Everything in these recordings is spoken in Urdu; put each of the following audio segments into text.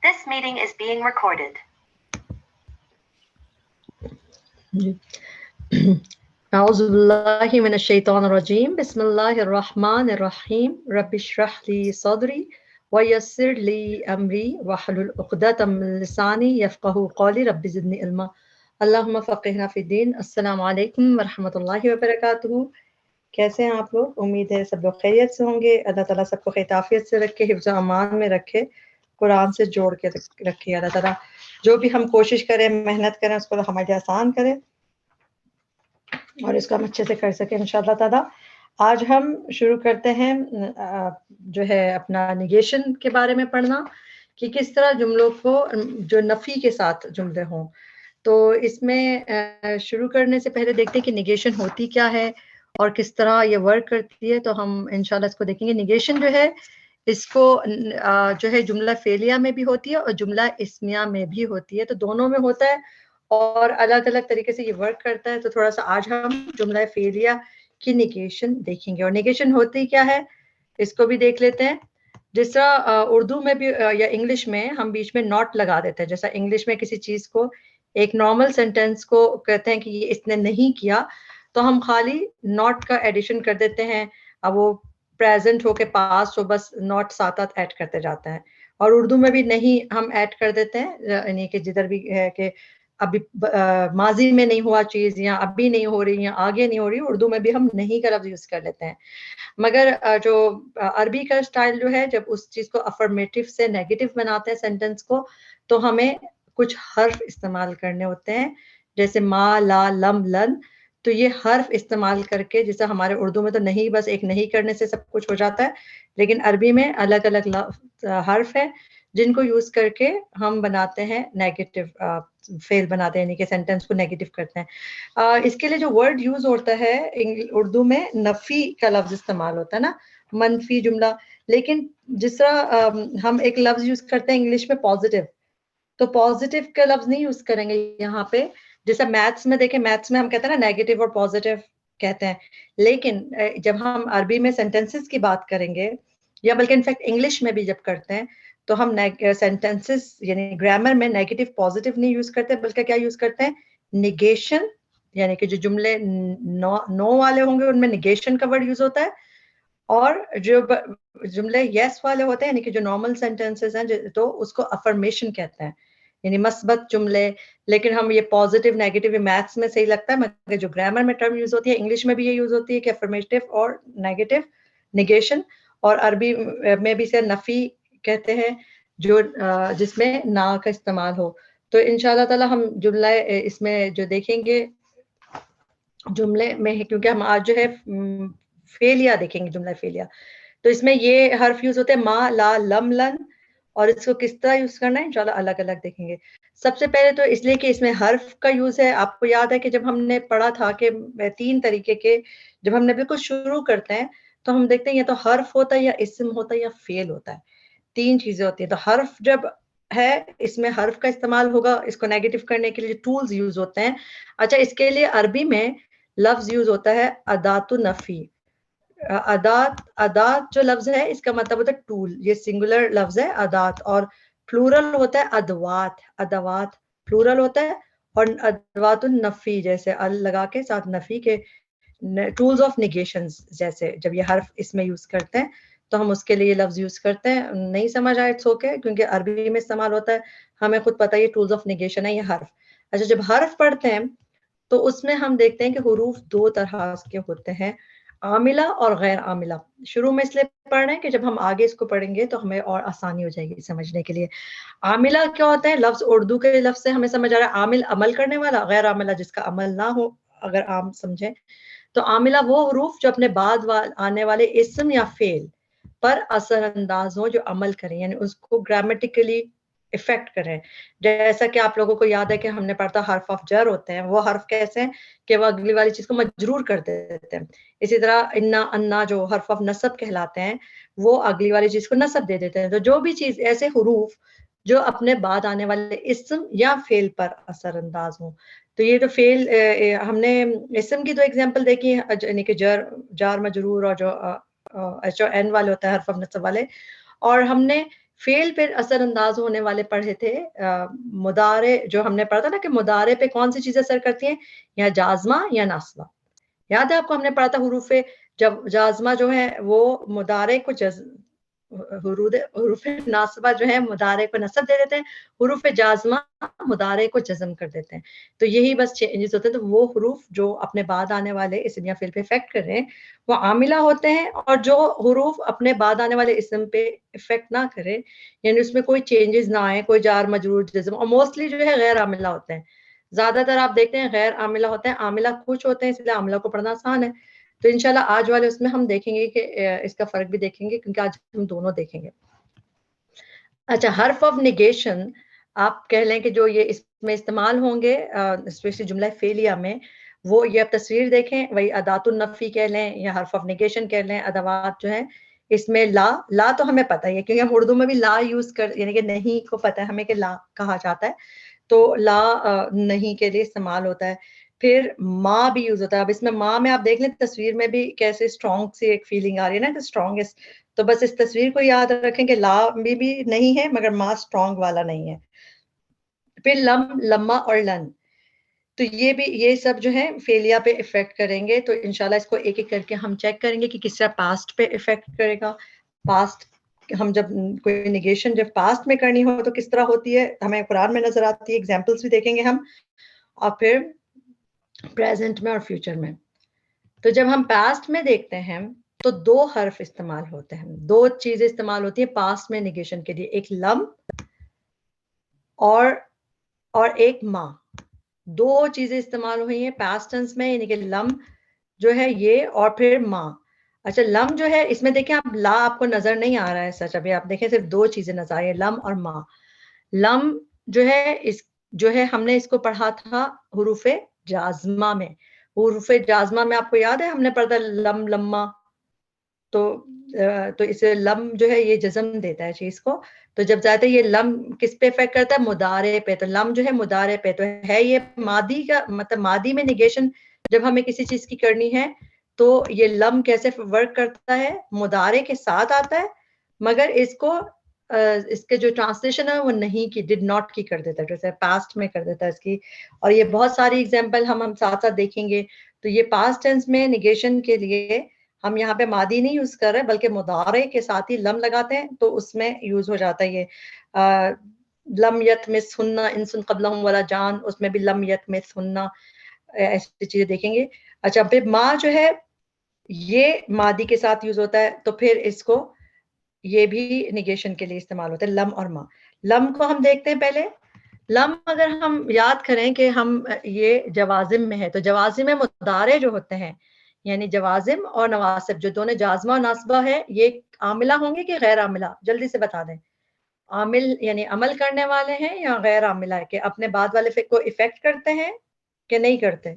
This meeting is being recorded. أعوذ بالله من الشيطان الرجيم بسم الله الرحمن الرحيم رب اشرح لي صدري ويسر لي أمري واحلل عقدة من لساني يفقهوا قولي رب زدني علما اللهم فقهنا في الدين السلام علیکم ورحمۃ اللہ وبرکاتہ. کیسے ہیں آپ لوگ؟ امید ہے سب لوگ خیریت سے ہوں گے. اللہ تعالیٰ سب کو خیریت سے رکھے، حفظ و امان میں رکھے، قرآن سے جوڑ کے رکھے. اللہ تعالیٰ جو بھی ہم کوشش کریں، محنت کریں، اس کو ہمارے لیے آسان کرے اور اس کو ہم اچھے سے کر سکیں انشاءاللہ تعالیٰ. آج ہم شروع کرتے ہیں جو ہے اپنا نیگیشن کے بارے میں پڑھنا، کہ کس طرح جملوں کو جو نفی کے ساتھ جملے ہوں. تو اس میں شروع کرنے سے پہلے دیکھتے ہیں کہ نیگیشن ہوتی کیا ہے اور کس طرح یہ ورک کرتی ہے. تو ہم انشاءاللہ اس کو دیکھیں گے. نیگیشن جو ہے اس کو جو ہے جملہ فعلیہ میں بھی ہوتی ہے اور جملہ اسمیہ میں بھی ہوتی ہے. تو دونوں میں ہوتا ہے اور الگ الگ طریقے سے یہ ورک کرتا ہے. تو تھوڑا سا آج ہم جملہ فعلیہ کی نیگیشن دیکھیں گے. اور نیگیشن ہوتی کیا ہے اس کو بھی دیکھ لیتے ہیں. جس طرح اردو میں بھی یا انگلش میں ہم بیچ میں ناٹ لگا دیتے ہیں. جیسا انگلش میں کسی چیز کو ایک نارمل سینٹینس کو کہتے ہیں کہ یہ اس نے نہیں کیا، تو ہم خالی ناٹ کا ایڈیشن کر دیتے ہیں. اب وہ پریزنٹ ہو کے پاس ہو، بس ناٹ ساتھ ساتھ ایڈ کرتے جاتے ہیں. اور اردو میں بھی نہیں ہم ایڈ کر دیتے ہیں، یعنی کہ جدھر بھی ہے کہ ابھی ماضی میں نہیں ہوا چیز یا ابھی نہیں ہو رہی یا آگے نہیں ہو رہی، اردو میں بھی ہم نہیں کا لفظ یوز کر لیتے ہیں. مگر جو عربی کا اسٹائل جو ہے، جب اس چیز کو افرمیٹو سے نیگیٹو بناتے ہیں سینٹینس کو، تو ہمیں کچھ حرف استعمال کرنے ہوتے ہیں، جیسے ما، لا، لم، لن. تو یہ حرف استعمال کر کے، جیسا ہمارے اردو میں تو نہیں، بس ایک نہیں کرنے سے سب کچھ ہو جاتا ہے، لیکن عربی میں الگ الگ حرف ہیں جن کو یوز کر کے ہم بناتے ہیں نیگیٹو فعل بناتے ہیں، یعنی کہ سینٹینس کو نیگیٹو کرتے ہیں. اس کے لیے جو ورڈ یوز ہوتا ہے اردو میں نفی کا لفظ استعمال ہوتا ہے نا، منفی جملہ. لیکن جس طرح ہم ایک لفظ یوز کرتے ہیں انگلش میں پازیٹیو، تو پازیٹیو کا لفظ نہیں یوز کریں گے یہاں پہ. جیسا میتھس میں دیکھیں، میتھس میں ہم کہتے ہیں نا نیگیٹو اور پازیٹیو کہتے ہیں. لیکن جب ہم عربی میں سینٹینسز کی بات کریں گے، یا بلکہ انفیکٹ انگلش میں بھی جب کرتے ہیں، تو ہم سینٹینسز یعنی گرامر میں نیگیٹو پازیٹیو نہیں یوز کرتے، بلکہ کیا یوز کرتے ہیں؟ نیگیشن. یعنی کہ جو جملے نو والے ہوں گے ان میں نیگیشن کا ورڈ یوز ہوتا ہے، اور جو جملے یس والے ہوتے ہیں، یعنی کہ جو نارمل سینٹینسز ہیں، تو اس کو افرمیشن کہتے ہیں، یعنی مثبت جملے. لیکن ہم یہ پازیٹیو نیگیٹو میتھس میں صحیح لگتا ہے، مگر جو گرامر میں ٹرم یوز ہوتی ہے انگلش میں بھی یہ یوز ہوتی ہے کہ افرمیٹیو اور نیگیٹو، نیگیشن. اور عربی میں بھی سے نفی کہتے ہیں جو جس میں نا کا استعمال ہو. تو انشاءاللہ تعالی ہم جملہ اس میں جو دیکھیں گے جملے میں، کیونکہ ہم آج جو ہے فعلیہ دیکھیں گے، جملہ فعلیہ. تو اس میں یہ حرف یوز ہوتے ہیں ما، لا، لم، لن. اور اس کو کس طرح یوز کرنا ہے انشاءاللہ الگ الگ دیکھیں گے. سب سے پہلے تو اس لیے کہ اس میں حرف کا یوز ہے. آپ کو یاد ہے کہ جب ہم نے پڑھا تھا کہ 3 طریقے کے، جب ہم نے بالکل شروع کرتے ہیں تو ہم دیکھتے ہیں یا تو حرف ہوتا ہے، یا اسم ہوتا ہے، یا فعل ہوتا ہے. 3 چیزیں ہوتی ہیں. تو حرف جب ہے، اس میں حرف کا استعمال ہوگا اس کو نیگیٹو کرنے کے لیے ٹولز یوز ہوتے ہیں. اچھا، اس کے لیے عربی میں لفظ یوز ہوتا ہے ادات النفی. ادات جو لفظ ہے اس کا مطلب ہوتا ہے ٹول. یہ سنگولر لفظ ہے ادات، اور پلورل ہوتا ہے ادوات. ادوات پلورل ہوتا ہے. اور ادوات النفی جیسے ال لگا کے ساتھ نفی کے ٹولز آف نیگیشنز، جیسے جب یہ حرف اس میں یوز کرتے ہیں تو ہم اس کے لیے لفظ یوز کرتے ہیں. نہیں سمجھ آئے اٹس اوکے، کیونکہ عربی میں استعمال ہوتا ہے، ہمیں خود پتہ ہے یہ ٹولز آف نیگیشن ہے، یہ حرف. اچھا، جب حرف پڑھتے ہیں تو اس میں ہم دیکھتے ہیں کہ حروف 2 طرح کے ہوتے ہیں، عاملہ اور غیر عاملہ. شروع میں اس لیے پڑھ رہے ہیں کہ جب ہم آگے اس کو پڑھیں گے تو ہمیں اور آسانی ہو جائے گی سمجھنے کے لیے. عاملہ کیا ہوتا ہے؟ لفظ اردو کے لفظ سے ہمیں سمجھ آ رہا ہے عامل عمل کرنے والا، غیر عاملہ جس کا عمل نہ ہو، اگر عام سمجھیں. تو عاملہ وہ حروف جو اپنے بعد آنے والے اسم یا فعل پر اثر انداز ہوں، جو عمل کریں، یعنی اس کو گرامیٹیکلی افیکٹ کریں. جیسا کہ آپ لوگوں کو یاد ہے کہ ہم نے پڑھا حرف آف جر ہوتے ہیں. وہ حرف کیسے ہیں کہ وہ اگلی والی چیز کو مجرور کر دیتے ہیں. اسی طرح انا، انا جو حرف آف نصب کہلاتے ہیں، وہ اگلی والی چیز کو نصب دے دیتے ہیں. تو جو بھی چیز ایسے حروف جو اپنے بعد آنے والے اسم یا فعل پر اثر انداز ہوں. تو یہ جو فعل ہم نے اسم کی 2 ایگزامپل دیکھی ہیں، یعنی کہ جار مجرور اور جو ایچ او این والے ہوتا ہے حرف آف نصب والے. اور ہم نے فعل پہ اثر انداز ہونے والے پڑھے تھے. مضارع جو ہم نے پڑھا تھا نا کہ مضارع پہ کون سی چیزیں اثر کرتی ہیں, یا جازمہ یا ناصبہ. یاد ہے آپ کو ہم نے پڑھا تھا حروف جازمہ جو ہے وہ مضارع کو حروف ناصبہ جو ہے مضارع کو نصب دے دیتے ہیں, حروف جازمہ مضارع کو جزم کر دیتے ہیں. تو یہی بس چینجز ہوتے ہیں. تو وہ حروف جو اپنے بعد آنے والے اسم یا فعل پہ افیکٹ کر رہے ہیں وہ عاملہ ہوتے ہیں, اور جو حروف اپنے بعد آنے والے اسم پہ افیکٹ نہ کرے, یعنی اس میں کوئی چینجز نہ آئے, کوئی جار مجرور جزم, اور موسٹلی جو ہے غیر عاملہ ہوتے ہیں. زیادہ تر آپ دیکھتے ہیں غیر عاملہ ہوتے ہیں, عاملہ کچھ ہوتے ہیں, اس لیے عاملہ کو پڑھنا آسان ہے. تو انشاءاللہ آج والے اس میں ہم دیکھیں گے کہ اس کا فرق بھی دیکھیں گے, کیونکہ آج ہم دونوں دیکھیں گے. اچھا, حرف آف نیگیشن آپ کہہ لیں کہ جو یہ اس میں استعمال ہوں گے اسپیشلی جملہ فعلیہ میں, وہ یہ آپ تصویر دیکھیں, وہی ادات النفی کہہ لیں یا حرف آف نیگیشن کہہ لیں, ادوات جو ہیں اس میں لا تو ہمیں پتہ ہے کیونکہ ہم اردو میں بھی لا یوز کر, یعنی کہ نہیں کو پتہ ہے ہمیں کہ لا کہا جاتا ہے, تو لا نہیں کے لیے استعمال ہوتا ہے. پھر ماں بھی یوز ہوتا ہے. اب اس میں ماں میں آپ دیکھ لیں تصویر میں بھی کیسے اسٹرانگ سی ایک فیلنگ آ رہی ہے نا, کہ اسٹرانگسٹ. تو بس اس تصویر کو یاد رکھیں کہ لا بھی نہیں ہے مگر ماں اسٹرانگ والا نہیں ہے. پھر لم, لما اور لن, تو یہ سب جو ہے فیلیا پہ افیکٹ کریں گے. تو انشاءاللہ اس کو ایک ایک کر کے ہم چیک کریں گے کہ کس طرح پاسٹ پہ افیکٹ کرے گا. پاسٹ ہم جب کوئی نیگیشن جب پاسٹ میں کرنی ہو تو کس طرح ہوتی ہے, ہمیں قرآن میں نظر آتی ہے, ایگزامپلس بھی دیکھیں گے ہم, اور پھر پریزنٹ میں اور فیوچر میں. تو جب ہم پاسٹ میں دیکھتے ہیں تو دو حرف استعمال ہوتے ہیں, دو چیزیں استعمال ہوتی ہیں پاسٹ میں نیگیشن کے لیے, ایک لم اور ایک ماں. دو چیزیں استعمال ہوئی ہیں پاسٹ ٹینس میں, یعنی کہ لم جو ہے یہ اور پھر ماں. اچھا, لم جو ہے اس میں دیکھیں آپ لا آپ کو نظر نہیں آ رہا ہے سچ, ابھی آپ دیکھیں صرف دو چیزیں نظر آ رہی ہیں, لم اور ماں. لم جو ہے ہم نے اس کو پڑھا تھا حروف جازمہ میں. حروف جازمہ میں آپ کو یاد ہے ہم نے پڑھا تھا لم لما, تو اسے لم جو ہے یہ جزم دیتا ہے چیز کو. تو جب جاتے یہ لم کس پہ افیکٹ کرتا ہے, مضارع پہ. تو لم جو ہے مضارع پہ, تو ہے یہ ماضی کا, مطلب ماضی میں نیگیشن جب ہمیں کسی چیز کی کرنی ہے تو یہ لم کیسے ورک کرتا ہے, مضارع کے ساتھ آتا ہے, مگر اس کے جو ٹرانسلیشن ہے وہ نہیں کی, ڈڈ ناٹ کی کر دیتا ہے, جیسے پاسٹ میں کر دیتا ہے اس کی. اور یہ بہت ساری ایگزامپل ہم ساتھ ساتھ دیکھیں گے. تو یہ پاسٹ ٹینس میں نیگیشن کے لیے ہم یہاں پہ ماضی نہیں یوز کر رہے بلکہ مضارع کے ساتھ ہی لم لگاتے ہیں, تو اس میں یوز ہو جاتا ہے یہ لم یتمسہن انس قبلہم ولا جان, اس میں بھی لم یتمسہن, ایسی چیزیں دیکھیں گے. اچھا, پھر ماں جو ہے یہ ماضی کے ساتھ یوز ہوتا ہے, تو پھر اس کو یہ بھی نیگیشن کے لیے استعمال ہوتا ہے, لم اور ماں. لم کو ہم دیکھتے ہیں پہلے. لم اگر ہم یاد کریں کہ ہم یہ جوازم میں ہے, تو جوازم میں مضارع جو ہوتے ہیں, یعنی جوازم اور نواسب جو دونوں جازمہ اور ناصبہ ہے, یہ عاملہ ہوں گے کہ غیر عاملہ, جلدی سے بتا دیں. عامل یعنی عمل کرنے والے ہیں یا غیر عاملہ ہے, کہ اپنے بعد والے کو افیکٹ کرتے ہیں کہ نہیں کرتے,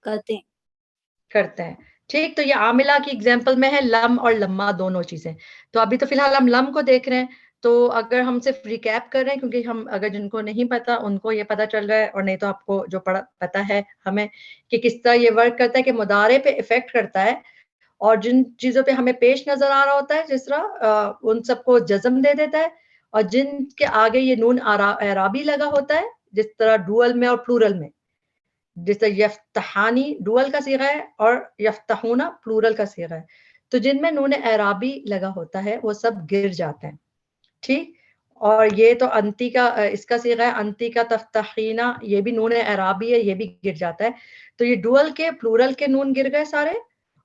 کرتے ہیں. ٹھیک, تو یہ عاملہ کی ایگزامپل میں ہے لم اور لما دونوں چیزیں. تو ابھی تو فی الحال ہم لم کو دیکھ رہے ہیں. تو اگر ہم صرف ریکیپ کر رہے ہیں, کیونکہ ہم اگر جن کو نہیں پتا ان کو یہ پتا چل رہا ہے, اور نہیں تو آپ کو جو پتا ہے ہمیں کہ کس طرح یہ ورک کرتا ہے, کہ مضارع پہ افیکٹ کرتا ہے, اور جن چیزوں پہ ہمیں پیش نظر آ رہا ہوتا ہے جس طرح ان سب کو جزم دے دیتا ہے, اور جن کے آگے یہ نون اعرابی لگا ہوتا ہے, جس طرح ڈوئل میں اور پلورل میں, جس طرح یفتحانی ڈوئل کا صیغہ ہے اور یفتحونا پلورل کا صیغہ ہے, تو جن میں نون اعرابی لگا ہوتا ہے وہ سب گر جاتے ہیں. ٹھیک, اور یہ تو انتی کا اس کا صیغہ ہے, انتی کا تفتحینا, یہ بھی نون اعرابی ہے, یہ بھی گر جاتا ہے. تو یہ ڈوئل کے پلورل کے نون گر گئے سارے,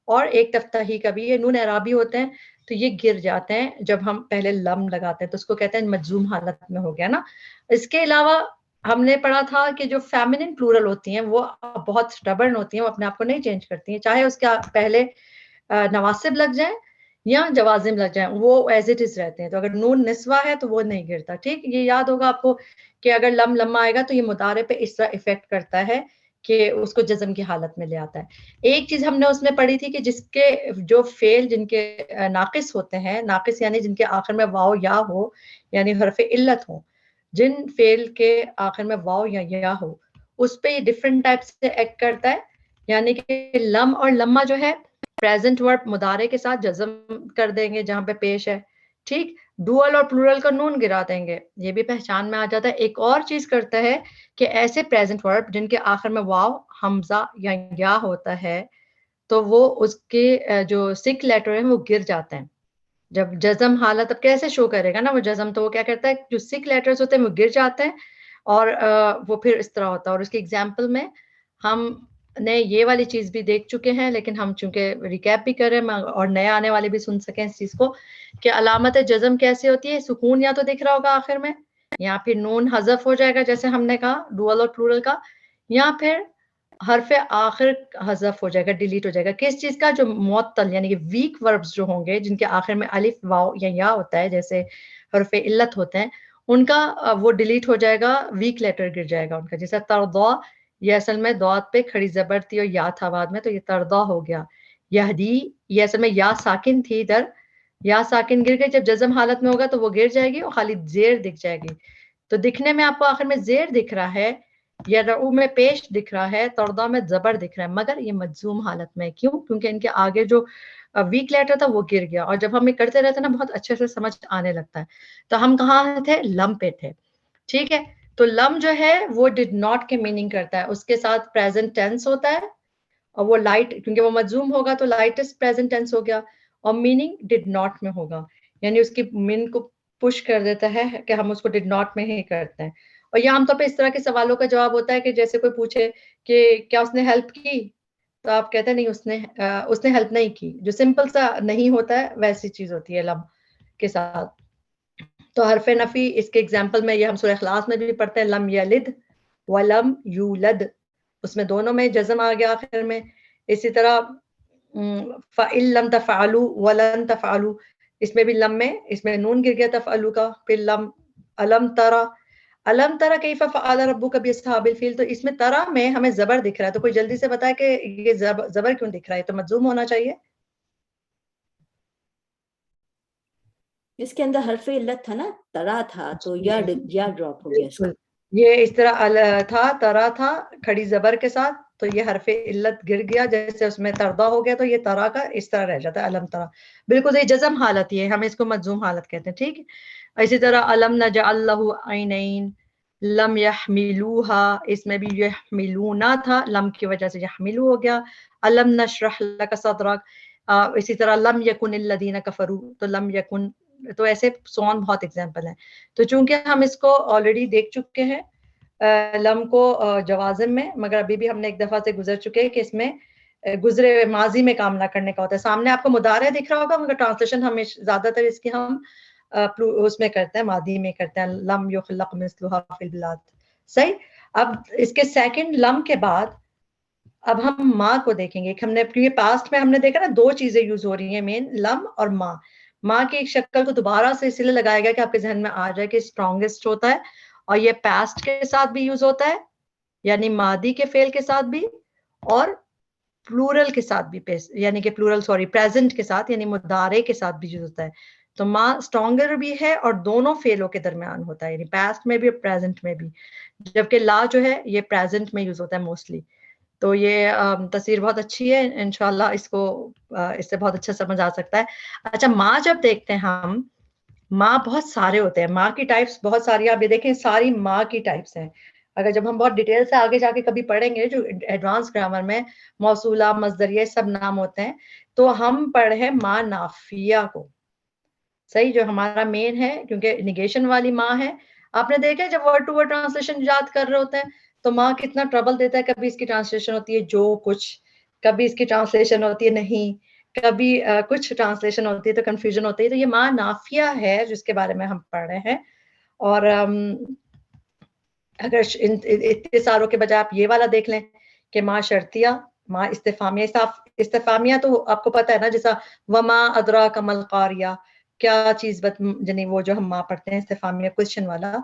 اور ایک تفتحی کا بھی, یہ نون اعرابی ہوتے ہیں, تو یہ گر جاتے ہیں جب ہم پہلے لم لگاتے ہیں, تو اس کو کہتے ہیں مجزوم حالت میں ہو گیا نا. اس کے علاوہ ہم نے پڑھا تھا کہ جو فیمنن پلورل ہوتی ہیں وہ بہت سٹبرن ہوتی ہیں, وہ اپنے آپ کو نہیں چینج کرتی ہیں, چاہے اس کے پہلے نواسب لگ جائیں یا جوازم لگ جائیں, وہ ایز اٹ از رہتے ہیں. تو اگر نون نسوہ ہے تو وہ نہیں گرتا. ٹھیک, یہ یاد ہوگا آپ کو کہ اگر لم لما آئے گا تو یہ مضارع پہ اس طرح افیکٹ کرتا ہے کہ اس کو جزم کی حالت میں لے آتا ہے. ایک چیز ہم نے اس میں پڑھی تھی کہ جس کے جو فعل جن کے ناقص ہوتے ہیں, ناقص یعنی جن کے آخر میں واو یا ہو, یعنی حرف علت ہو, جن فعل کے آخر میں واو یا یا ہو, اس پہ یہ ڈفرینٹ ٹائپ سے ایکٹ کرتا ہے. یعنی کہ لم اور لما جو ہے پریزنٹ ورب مضارع کے ساتھ جزم کر دیں گے جہاں پہ پیش ہے. ٹھیک. ڈوئل اور پلورل کا نون گرا دیں گے, یہ بھی پہچان میں آ جاتا ہے. ایک اور چیز کرتا ہے کہ ایسے پریزنٹ ورب جن کے آخر میں واو, حمزہ یا ہوتا ہے, تو وہ اس کے جو سک لیٹر ہیں وہ گر جاتے ہیں. جب جزم حالت اب کیسے شو کرے گا نا وہ جزم, تو وہ کیا کرتا ہے, جو سک لیٹرز ہوتے ہیں وہ گر جاتے ہیں اور وہ پھر اس طرح ہوتا ہے. اور اس کی ایگزامپل میں ہم نے یہ والی چیز بھی دیکھ چکے ہیں, لیکن ہم چونکہ ریکیپ بھی کر رہے ہیں اور نئے آنے والے بھی سن سکیں اس چیز کو, کہ علامت جزم کیسے ہوتی ہے. سکون یا تو دکھ رہا ہوگا آخر میں, یا پھر نون حذف ہو جائے گا جیسے ہم نے کہا ڈوئل اور پلورل کا, یا پھر حرف آخر حذف ہو جائے گا, ڈیلیٹ ہو جائے گا. کس چیز کا؟ جو معطل یعنی کہ ویک وربز جو ہوں گے جن کے آخر میں الف واو یا ہوتا ہے, جیسے حرف علت ہوتے ہیں, ان کا وہ ڈیلیٹ ہو جائے گا, ویک لیٹر گر جائے گا ان کا. جیسے ترضا, یہ اصل میں دعات پہ کھڑی زبر تھی اور یا تھا بعد میں, تو یہ ترضا ہو گیا. یہدی, یہ اصل میں یا ساکن تھی ادھر, یا ساکن گر گئی. جب جزم حالت میں ہوگا تو وہ گر جائے گی اور خالی زیر دکھ جائے گی. تو دکھنے میں آپ کو آخر میں زیر دکھ رہا ہے, یا رعو میں پیش دکھ رہا ہے, ترضا میں زبر دکھ رہا ہے, مگر یہ مجزوم حالت میں. کیوں؟ کیونکہ ان کے آگے جو ویک لیٹر تھا وہ گر گیا. اور جب ہم یہ کرتے رہتے نا بہت اچھے سے سمجھ آنے لگتا ہے. تو ہم کہاں تھے؟ لم پہ تھے. ٹھیک ہے, تو لم جو ہے وہ ڈڈ ناٹ کے میننگ کرتا ہے. اس کے ساتھ پریزنٹ ٹینس ہوتا ہے, اور وہ لائٹ, کیونکہ وہ مجزوم ہوگا تو لائٹسٹ پریزنٹ ٹینس ہو گیا, اور میننگ ڈڈ ناٹ میں ہوگا, یعنی اس کی مین کو پش کر دیتا ہے کہ ہم اس کو ڈڈ ناٹ میں ہی کرتے ہیں. اور یہ عام طور پہ اس طرح کے سوالوں کا جواب ہوتا ہے کہ جیسے کوئی پوچھے کہ کیا اس نے ہیلپ کی, تو آپ کہتے ہیں نہیں اس نے ہیلپ نہیں کی. جو سمپل سا نہیں ہوتا ہے ویسی چیز ہوتی ہے لم کے ساتھ. تو حرف نفی, اس کے ایگزامپل میں یہ ہم سورہ اخلاص میں بھی پڑھتے ہیں, لم یلد ولم یولد, اس میں دونوں میں جزم آ گیا آخر میں. اسی طرح فَإِن لَمْ تَفْعَلُوا وَلَن تَفْعَلُوا, اس میں بھی لم میں, اس میں نون گر گیا تفعلوا کا. پھر لم الم ترى الم ترى کیف فعل ربک باصحاب الفیل, تو اس میں ترا میں ہمیں زبر دکھ رہا ہے. تو کوئی جلدی سے بتائے کہ یہ زبر کیوں دکھ رہا ہے؟ تو مجزوم ہونا چاہیے. اس کے اندر حرف علت تھا نا, ترا تھا, تو یا ڈراپ ہو گیا اس کا. یہ اس طرح تھا, ترا تھا کھڑی زبر کے ساتھ, تو یہ حرف علت گر گیا, جیسے اس میں تردا ہو گیا تو یہ ترا کا اس طرح رہ جاتا ہے علم ترا. بالکل یہ جزم حالت ہی ہے, ہم اس کو مجزوم حالت کہتے ہیں. ٹھیک ہے, اسی طرح علم نجعل لہ عینین, لم یحملوها, اس میں بھی یحملونا تھا, لم کی وجہ سے یحملو ہو گیا. علم نشرح لک صدرک, اسی طرح لم یکن الذین کفروا, تو لم یکن, تو ایسے سون بہت ایگزامپل ہیں. تو چونکہ ہم اس کو آلریڈی دیکھ چکے ہیں لم کو جوازم میں, مگر ابھی بھی ہم نے ایک دفعہ سے گزر چکے ہیں کہ اس میں گزرے ماضی میں کام نہ کرنے کا ہوتا ہے. سامنے آپ کو مضارع دکھ رہا ہوگا, مگر ٹرانسلیشن ہمیشہ زیادہ تر اس کی ہم اس میں کرتے ہیں, ماضی میں کرتے ہیں, لم یخلق مثلها فی البلاد. صحیح. اب اس کے سیکنڈ لم کے بعد اب ہم ماں کو دیکھیں گے. ہم نے پاسٹ میں ہم نے دیکھا نا دو چیزیں یوز ہو رہی ہیں مین, لم اور ماں. ماں کی ایک شکل کو دوبارہ سے اس لیے لگایا گیا کہ آپ کے ذہن میں آ جائے کہ اسٹرانگسٹ ہوتا ہے, اور یہ پاسٹ کے ساتھ بھی یوز ہوتا ہے, یعنی ماضی کے فعل کے ساتھ بھی, اور پلورل کے ساتھ بھی, یعنی کہ پریزنٹ کے ساتھ یعنی مضارع کے ساتھ بھی یوز ہوتا ہے. تو ماں اسٹرانگر بھی ہے اور دونوں فعلوں کے درمیان ہوتا ہے, یعنی پاسٹ میں بھی اور پریزنٹ میں بھی. جبکہ لا جو ہے یہ پریزنٹ میں یوز ہوتا ہے موسٹلی. تو یہ تصویر بہت اچھی ہے, انشاءاللہ اس کو اس سے بہت اچھا سمجھ آ سکتا ہے. اچھا, ماں جب دیکھتے ہیں ہم, ماں بہت سارے ہوتے ہیں, ماں کی ٹائپس بہت ساری, آپ یہ دیکھیں ساری ماں کی ٹائپس ہیں. اگر جب ہم بہت ڈیٹیل سے آگے جا کے کبھی پڑھیں گے, جو ایڈوانس گرامر میں موصولہ, مصدریہ سب نام ہوتے ہیں, تو ہم پڑھیں ماں نافیہ کو. صحیح, جو ہمارا مین ہے, کیونکہ نیگیشن والی ماں ہے. آپ نے دیکھا جب ورڈ ٹو ورڈ ٹرانسلیشن یاد کر رہے ہوتے ہیں تو ماں کتنا ٹربل دیتا ہے. کبھی اس کی ٹرانسلیشن ہوتی ہے جو کچھ, کبھی اس کی ٹرانسلیشن ہوتی ہے نہیں, کبھی کچھ ٹرانسلیشن ہوتی ہے تو کنفیوژن ہوتی ہے. تو یہ ماں نافیہ ہے جس کے بارے میں ہم پڑھ رہے ہیں. اور اگر اتصاروں کے بجائے آپ یہ والا دیکھ لیں کہ ماں شرطیہ, ماں استفامیہ تو آپ کو پتہ ہے نا, جیسا وما ادراک ما القاریہ, کیا چیز یعنی وہ جو ہم ماں پڑھتے ہیں استفامیہ کوشچن والا.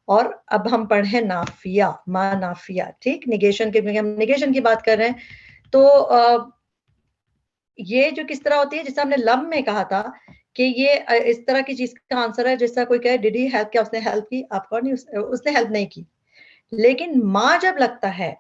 اور اب ہم پڑھیں نافیہ, ماں نافیہ. ٹھیک, نیگیشن کے, ہم نیگیشن کی بات کر رہے ہیں. تو یہ جو کس طرح ہوتی ہے, جیسے ہم نے لم میں کہا تھا کہ یہ اس طرح کی چیز کا آنسر ہے جیسا کوئی کہے ڈیڈ ہی ہیلپ, کیا اس نے ہیلپ کی؟ آپ کو نہیں, اس نے ہیلپ نہیں کی. لیکن ماں جب لگتا ہے,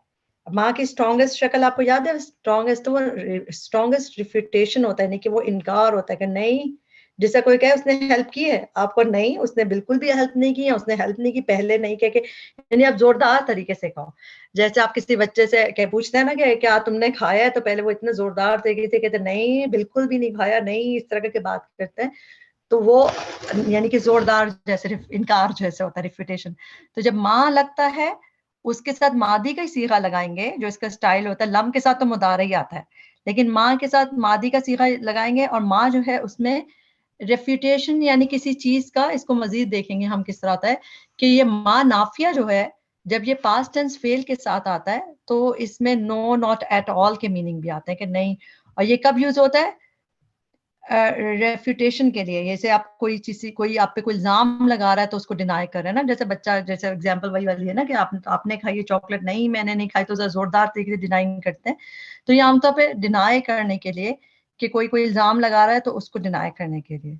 ماں کی اسٹرانگسٹ شکل آپ کو یاد ہے, اسٹرانگسٹ ریفیوٹیشن ہوتا ہے, یعنی کہ وہ انکار ہوتا ہے کہ نہیں جس سے کوئی کہے اس نے ہیلپ کی ہے آپ کو، نہیں اس نے بالکل بھی ہیلپ نہیں کی ہے، اس نے ہیلپ نہیں کی پہلے نہیں کہ یعنی آپ زوردار طریقے سے کہو. جیسے آپ کسی بچے سے کہ پوچھتے ہیں نا کہ کیا تم نے کھایا ہے، تو پہلے وہ اتنے زوردار طریقے سے کہتے نہیں بالکل بھی نہیں کھایا، نہیں اس طرح کی بات کرتے ہیں، تو وہ یعنی کہ زوردار جیسے انکار جیسے ہوتا ہے، ریفیوٹیشن. تو جب ماں لگتا ہے اس کے ساتھ ماضی کا ہی صیغہ لگائیں گے، جو اس کا سٹائل ہوتا ہے. لم کے ساتھ تو مضارع ہی آتا ہے، لیکن ماں کے ساتھ ماضی کا صیغہ لگائیں گے، اور ماں جو ہے اس میں ریفیوٹیشن یعنی کسی چیز کا، اس کو مزید دیکھیں گے ہم کس طرح آتا ہے کہ یہ ماں نافیہ جو ہے جب یہ پاسٹ ٹینس فیل کے ساتھ آتا ہے تو اس میں نو ناٹ ایٹ آل کے میننگ بھی آتے ہیں کہ نہیں. اور یہ کب یوز ہوتا ہے؟ ریفیوٹیشن کے لیے. جیسے آپ کوئی آپ پہ کوئی الزام لگا رہا ہے تو اس کو ڈینائی کر رہے ہیں نا، جیسے بچہ، جیسے ایگزامپل وہی والی ہے نا کہ آپ نے کھائی یہ چاکلیٹ، نہیں میں نے نہیں کھائی، تو زوردار طریقے سے ڈینائی کرتے ہیں. تو یہ عام طور پہ ڈینائی کرنے کے لیے کہ کوئی الزام لگا رہا ہے تو اس کو ڈینائی کرنے کے لیے،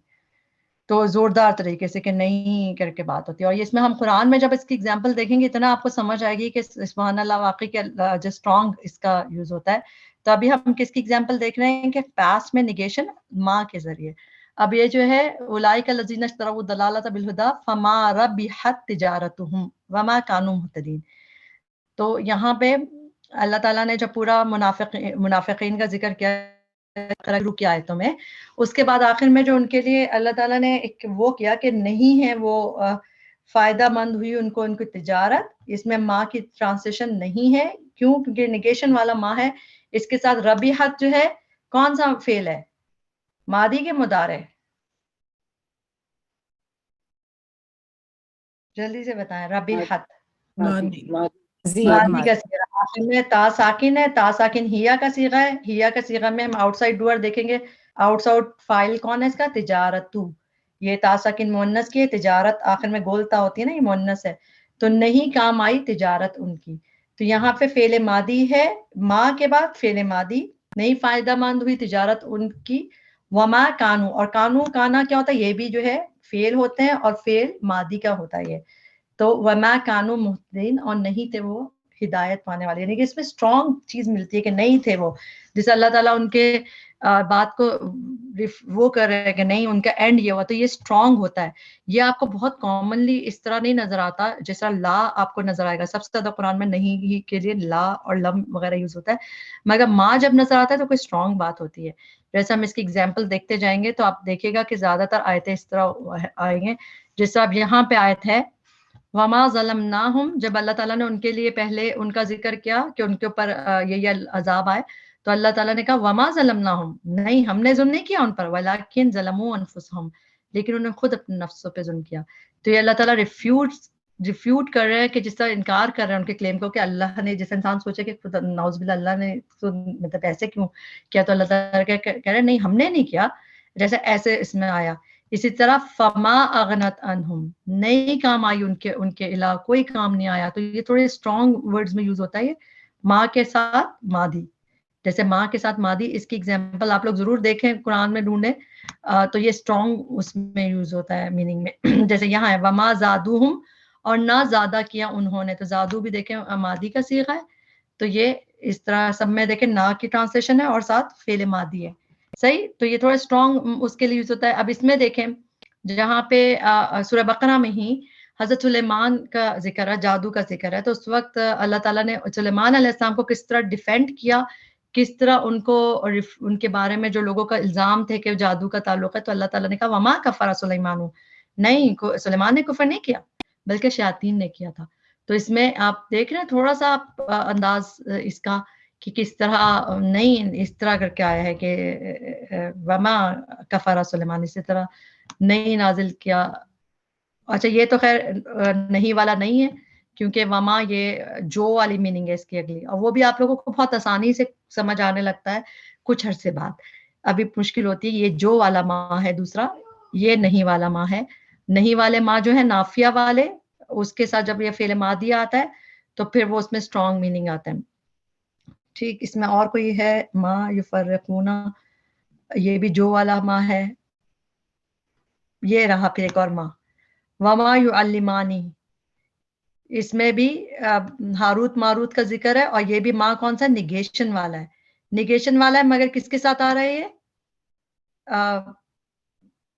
تو زوردار طریقے سے کہ نہیں کر کے بات ہوتی ہے. اور اس میں ہم قرآن میں جب اس کی ایگزامپل دیکھیں گے اتنا آپ کو سمجھ آئے گی کہ سبحان اللہ واقعی کہ جو اسٹرانگ اس کا یوز ہوتا ہے. تو ابھی ہم کس کی ایگزامپل دیکھ رہے ہیں کہ پاسٹ میں نیگیشن ماں کے ذریعے. اب یہ جو ہے اولئک الذین اشتروا الضلالۃ بالہدی فما ربحت تجارتہم وما کانوا مہتدین. تو یہاں پہ اللہ تعالیٰ نے جب پورا منافقین کا ذکر کیا رکوع کی آیتوں میں، اس کے بعد آخر میں جو ان کے لیے اللہ تعالیٰ نے ایک وہ کیا کہ نہیں ہے وہ فائدہ مند ہوئی ان کی تجارت. اس میں ماں کی ٹرانسلیشن نہیں ہے، کیوں؟ کیونکہ نیگیشن والا ماں ہے. اس کے ساتھ ربیحت جو ہے کون سا فعل ہے؟ ماضی کے مضارع. جلدی سے بتائیں. ربیحت ماضی ماضی کا صیغہ، آخر میں تا ساکن ہے، تا ساکن ہیا کا صیغہ ہے. ہیا کا صیغہ میں ہم آؤٹ سائڈ ڈوئر دیکھیں گے. آؤٹ سائڈ فاعل کون ہے اس کا؟ تجارت. یہ تا ساکن مؤنث کی ہے، تجارت آخر میں گولتا ہوتی ہے نا، یہ مؤنث ہے. تو نہیں کام آئی تجارت ان کی. تو یہاں پہ فعل ماضی ہے، ماں کے بعد فعل ماضی، نہیں فائدہ مند ہوئی تجارت ان کی. وما کانو، اور کانو کانا کیا ہوتا ہے؟ یہ بھی جو ہے فعل ہوتے ہیں اور فعل ماضی کا ہوتا ہے یہ. تو وما کانوا مہتدین، اور نہیں تھے وہ ہدایت پانے والے. یعنی کہ اس میں اسٹرانگ چیز ملتی ہے کہ نہیں تھے وہ، جسے اللہ تعالیٰ ان کے بات کو وہ کر رہے ہیں کہ نہیں ان کا اینڈ یہ ہوا. تو یہ اسٹرانگ ہوتا ہے. یہ آپ کو بہت کامنلی اس طرح نہیں نظر آتا جس طرح لا آپ کو نظر آئے گا. سب سے زیادہ قرآن میں نہیں ہی کے لیے لا اور لم وغیرہ یوز ہوتا ہے، مگر ماں جب نظر آتا ہے تو کوئی اسٹرانگ بات ہوتی ہے. جیسے ہم اس کی ایگزامپل دیکھتے جائیں گے تو آپ دیکھیے گا کہ زیادہ تر آیتیں اس طرح آئیں گے. جس طرح اب یہاں پہ آیت ہے وما ظلمناہم، جب اللہ تعالیٰ نے ان کے لیے پہلے ان کا ذکر کیا کہ ان کے اوپر یہ عذاب آئے، تو اللہ تعالیٰ نے کہا وما ظلمناہم، نہیں ہم نے ظلم نہیں کیا ان پر، ولکن ظلموا انفسہم، لیکن انہوں نے خود اپنے نفسوں پہ ظلم کیا. تو یہ اللہ تعالیٰ ریفیوٹ کر رہے ہیں کہ جس طرح انکار کر رہے ہیں ان کے کلیم کو کہ اللہ نے، جیسے انسان سوچے کہ خدا نعوذ باللہ اللہ نے تو مطلب ایسے کیوں کیا، تو اللہ تعالیٰ کہہ رہے ہیں نہیں ہم نے نہیں کیا، جیسے ایسے اس میں آیا. اسی طرح فما اغنت عنہم، نہیں کام آئی ان کے علاوہ کوئی کام نہیں آیا. تو یہ تھوڑے اسٹرانگ ورڈز میں یوز ہوتا ہے یہ ماں کے ساتھ ماضی. جیسے ماں کے ساتھ ماضی، اس کی ایگزامپل آپ لوگ ضرور دیکھیں قرآن میں ڈھونڈیں تو یہ اسٹرانگ اس میں یوز ہوتا ہے میننگ میں. جیسے یہاں ہے وما زادوہم، اور نہ زیادہ کیا انہوں نے. تو زادو بھی دیکھیں ماضی کا صیغہ ہے. تو یہ اس طرح سب میں دیکھیں نہ کی ٹرانسلیشن ہے اور ساتھ فعل ماضی ہے. صحیح. تو یہ تھوڑا اسٹرانگ اس کے لیے یوز ہوتا ہے. اب اس میں دیکھیں جہاں پہ سورہ بقرہ میں ہی حضرت سلیمان کا ذکر ہے، جادو کا ذکر ہے، تو اس وقت اللہ تعالیٰ نے سلیمان علیہ السلام کو کس طرح ڈیفینڈ کیا، کس طرح ان کو ان کے بارے میں جو لوگوں کا الزام تھے کہ جادو کا تعلق ہے. تو اللہ تعالیٰ نے کہا وما کفر سلیمان، نہیں سلیمان نے کفر نہیں کیا بلکہ شیاطین نے کیا تھا. تو اس میں آپ دیکھ رہے ہیں تھوڑا سا آپ انداز اس کا کہ کس طرح نہیں اس طرح کر کے آیا ہے کہ وما کفر سلیمان، اسی طرح نہیں نازل کیا. اچھا یہ تو خیر نہیں والا نہیں ہے کیونکہ وما یہ جو والی میننگ ہے اس کی اگلی، اور وہ بھی آپ لوگوں کو بہت آسانی سے سمجھ آنے لگتا ہے کچھ عرصے بعد. ابھی مشکل ہوتی ہے. یہ جو والا ماں ہے دوسرا، یہ نہیں والا ماں ہے. نہیں والے ماں جو ہے نافیہ والے، اس کے ساتھ جب یہ فعل ماضی آتا ہے تو پھر وہ اس میں اسٹرانگ میننگ آتا ہے. ٹھیک. اس میں اور کوئی ہے ما یفرقون، یہ بھی جو والا ماں ہے. یہ رہا پھر ایک اور ماں وما یعلمانی، اس میں بھی ہاروت ماروت کا ذکر ہے، اور یہ بھی ماں کون سا؟ نیگیشن والا ہے. نیگیشن والا ہے مگر کس کے ساتھ آ رہا ہے یہ؟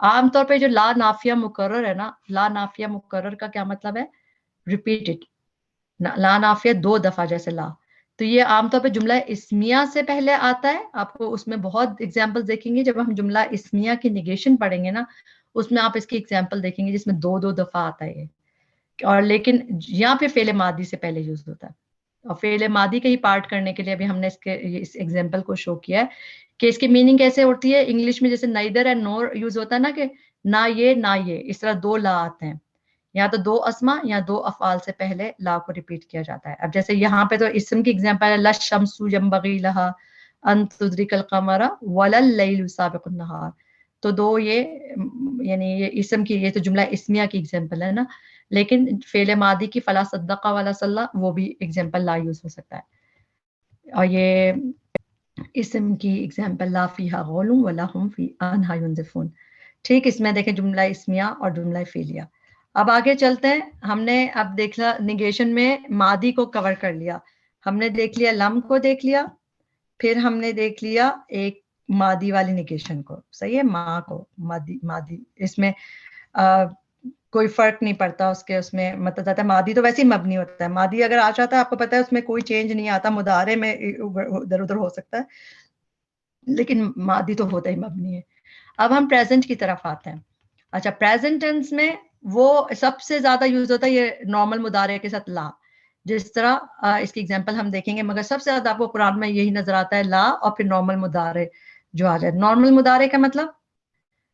عام طور پہ جو لا نافیہ مقرر ہے نا, لا نافیہ مقرر کا کیا مطلب ہے؟ ریپیٹڈ. لا نافیہ 2 دفعہ جیسے لا, تو یہ عام طور پہ جملہ اسمیہ سے پہلے آتا ہے. آپ کو اس میں بہت ایگزامپل دیکھیں گے, جب ہم جملہ اسمیہ کی نیگیشن پڑھیں گے نا, اس میں آپ اس کی ایگزامپل دیکھیں گے جس میں 2 دفعہ آتا ہے یہ. اور لیکن یہاں پہ فعل ماضی سے پہلے یوز ہوتا ہے. اور فعل ماضی کا ہی پارٹ کرنے کے لیے ابھی ہم نے اس ایگزامپل کو شو کیا ہے کہ اس کی میننگ کیسے ہوتی ہے. انگلش میں جیسے نیدر اینڈ نور یوز ہوتا ہے نا, کہ نہ یہ, اس طرح 2 لا آتے ہیں, یا تو 2 اسما یا 2 افعال سے پہلے لا کو ریپیٹ کیا جاتا ہے. اب جیسے یہاں پہ تو اسم کی ایگزامپل ہے, للشمس ينبغي لها ان تدرك القمر ولا الليل سابق النهار. تو 2 یہ یعنی یہ اسم کی, یہ تو جملہ اسمیہ کی ایگزامپل ہے نا, لیکن فعل ماضی کی فلا صدق ولا صلی, وہ بھی ایگزامپل لا یوز ہو سکتا ہے. اور یہ اسم کی ایگزامپل لا فیہا غول ولا هم فی عنہا ینزفون. ٹھیک, اس میں دیکھیں جملہ اسمیہ اور جملہ فعلیہ. اب آگے چلتے ہیں. ہم نے اب دیکھا نیگیشن میں ماضی کو کور کر لیا, ہم نے دیکھ لیا لم کو دیکھ لیا, پھر ہم نے دیکھ لیا ایک ماضی والی نیگیشن کو. صحیح ہے, ماں کو ماضی اس میں کوئی فرق نہیں پڑتا اس میں مطلب جاتا ہے. ماضی تو ویسے ہی مبنی ہوتا ہے, ماضی اگر آ جاتا ہے آپ کو پتا ہے اس میں کوئی چینج نہیں آتا. مضارع میں ادھر ادھر ہو سکتا ہے, لیکن ماضی تو ہوتا ہی مبنی ہے. اب ہم پریزنٹ کی طرف آتے ہیں. اچھا, پریزنٹ ٹینس میں وہ سب سے زیادہ یوز ہوتا ہے یہ نارمل مضارع کے ساتھ لا. جس طرح اس کی ایگزامپل ہم دیکھیں گے, مگر سب سے زیادہ آپ کو قرآن میں یہی نظر آتا ہے, لا اور پھر نارمل مضارع جو آ جائے. نارمل مضارع کا مطلب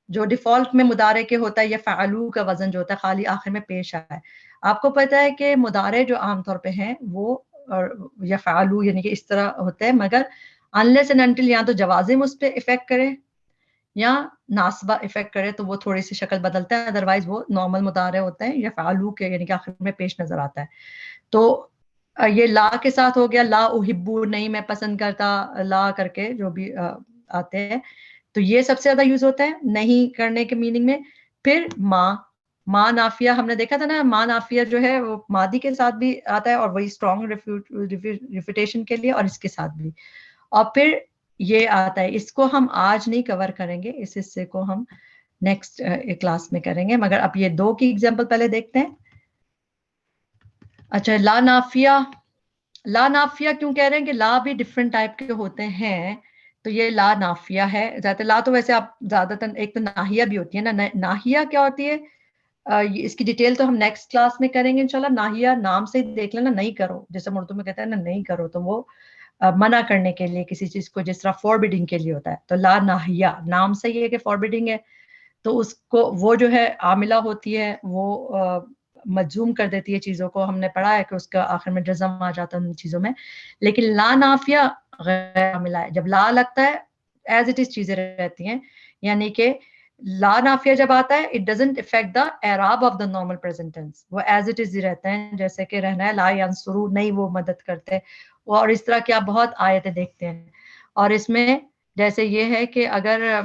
جو ڈیفالٹ میں مضارع کے ہوتا ہے, یا فعلو کا وزن جو ہوتا ہے خالی آخر میں پیش آیا ہے. آپ کو پتا ہے کہ مضارع جو عام طور پہ ہیں وہ یا فعلو یعنی کہ اس طرح ہوتا ہے, مگر unless and until یا تو جوازم اس پہ افیکٹ کرے یا ناسبہ افیکٹ کرے تو وہ تھوڑی سی شکل بدلتا ہے, ادروائز وہ نارمل مضارع ہوتا ہے یا فعلو کے یعنی کہ آخر میں پیش نظر آتا ہے. تو یہ لا کے ساتھ ہو گیا, لا احبو نہیں میں پسند کرتا, لا کر کے جو بھی آتے ہیں, تو یہ سب سے زیادہ یوز ہوتا ہے نہیں کرنے کے میننگ میں. پھر ماں نافیہ ہم نے دیکھا تھا نا, ماں نافیہ جو ہے وہ ماضی کے ساتھ بھی آتا ہے اور وہی اسٹرانگ ریفیوٹیشن کے لیے, اور اس کے ساتھ بھی. اور پھر یہ آتا ہے, اس کو ہم آج نہیں کور کریں گے, اس حصے کو ہم نیکسٹ کلاس میں کریں گے, مگر اب یہ 2 کی ایگزامپل پہلے دیکھتے ہیں. اچھا, لا نافیہ کیوں کہہ رہے ہیں کہ لا بھی ڈفرینٹ ٹائپ کے ہوتے ہیں. تو یہ لا نافیہ ہے. لا تو ویسے آپ زیادہ تر ایک تو ناہیہ بھی ہوتی ہے نا. ناہیہ کیا ہوتی ہے, اس کی ڈیٹیل تو ہم نیکسٹ کلاس میں کریں گے انشاءاللہ. ناہیہ نام سے دیکھ لینا, نہیں کرو, جیسے اردو میں کہتے ہیں نا نہیں کرو, تو وہ منع کرنے کے لیے کسی چیز کو, جس طرح فوربیڈنگ کے لیے ہوتا ہے. تو لا ناہیہ نام سے یہ کہ فوربیڈنگ ہے, تو اس کو وہ جو ہے عاملہ ہوتی ہے وہ مجزوم کر دیتی ہے چیزوں کو. ہم نے پڑھا ہے کہ اس کا آخر میں جزم آ جاتا ہے ان چیزوں میں. لیکن لا نافیہ غیر عاملہ ہے. جب لا لگتا ہے ایز اٹ از چیزیں رہتی ہیں, یعنی کہ لا نافیہ جب آتا ہے اٹ ڈزنٹ افیکٹ دا اعراب of the normal present tense, وہ ایز اٹ از ہی رہتے ہیں. جیسے کہ رہنا ہے لا ینصرو, نہیں وہ مدد کرتے, اور اس طرح کی آپ بہت آیتیں دیکھتے ہیں. اور اس میں جیسے یہ ہے کہ اگر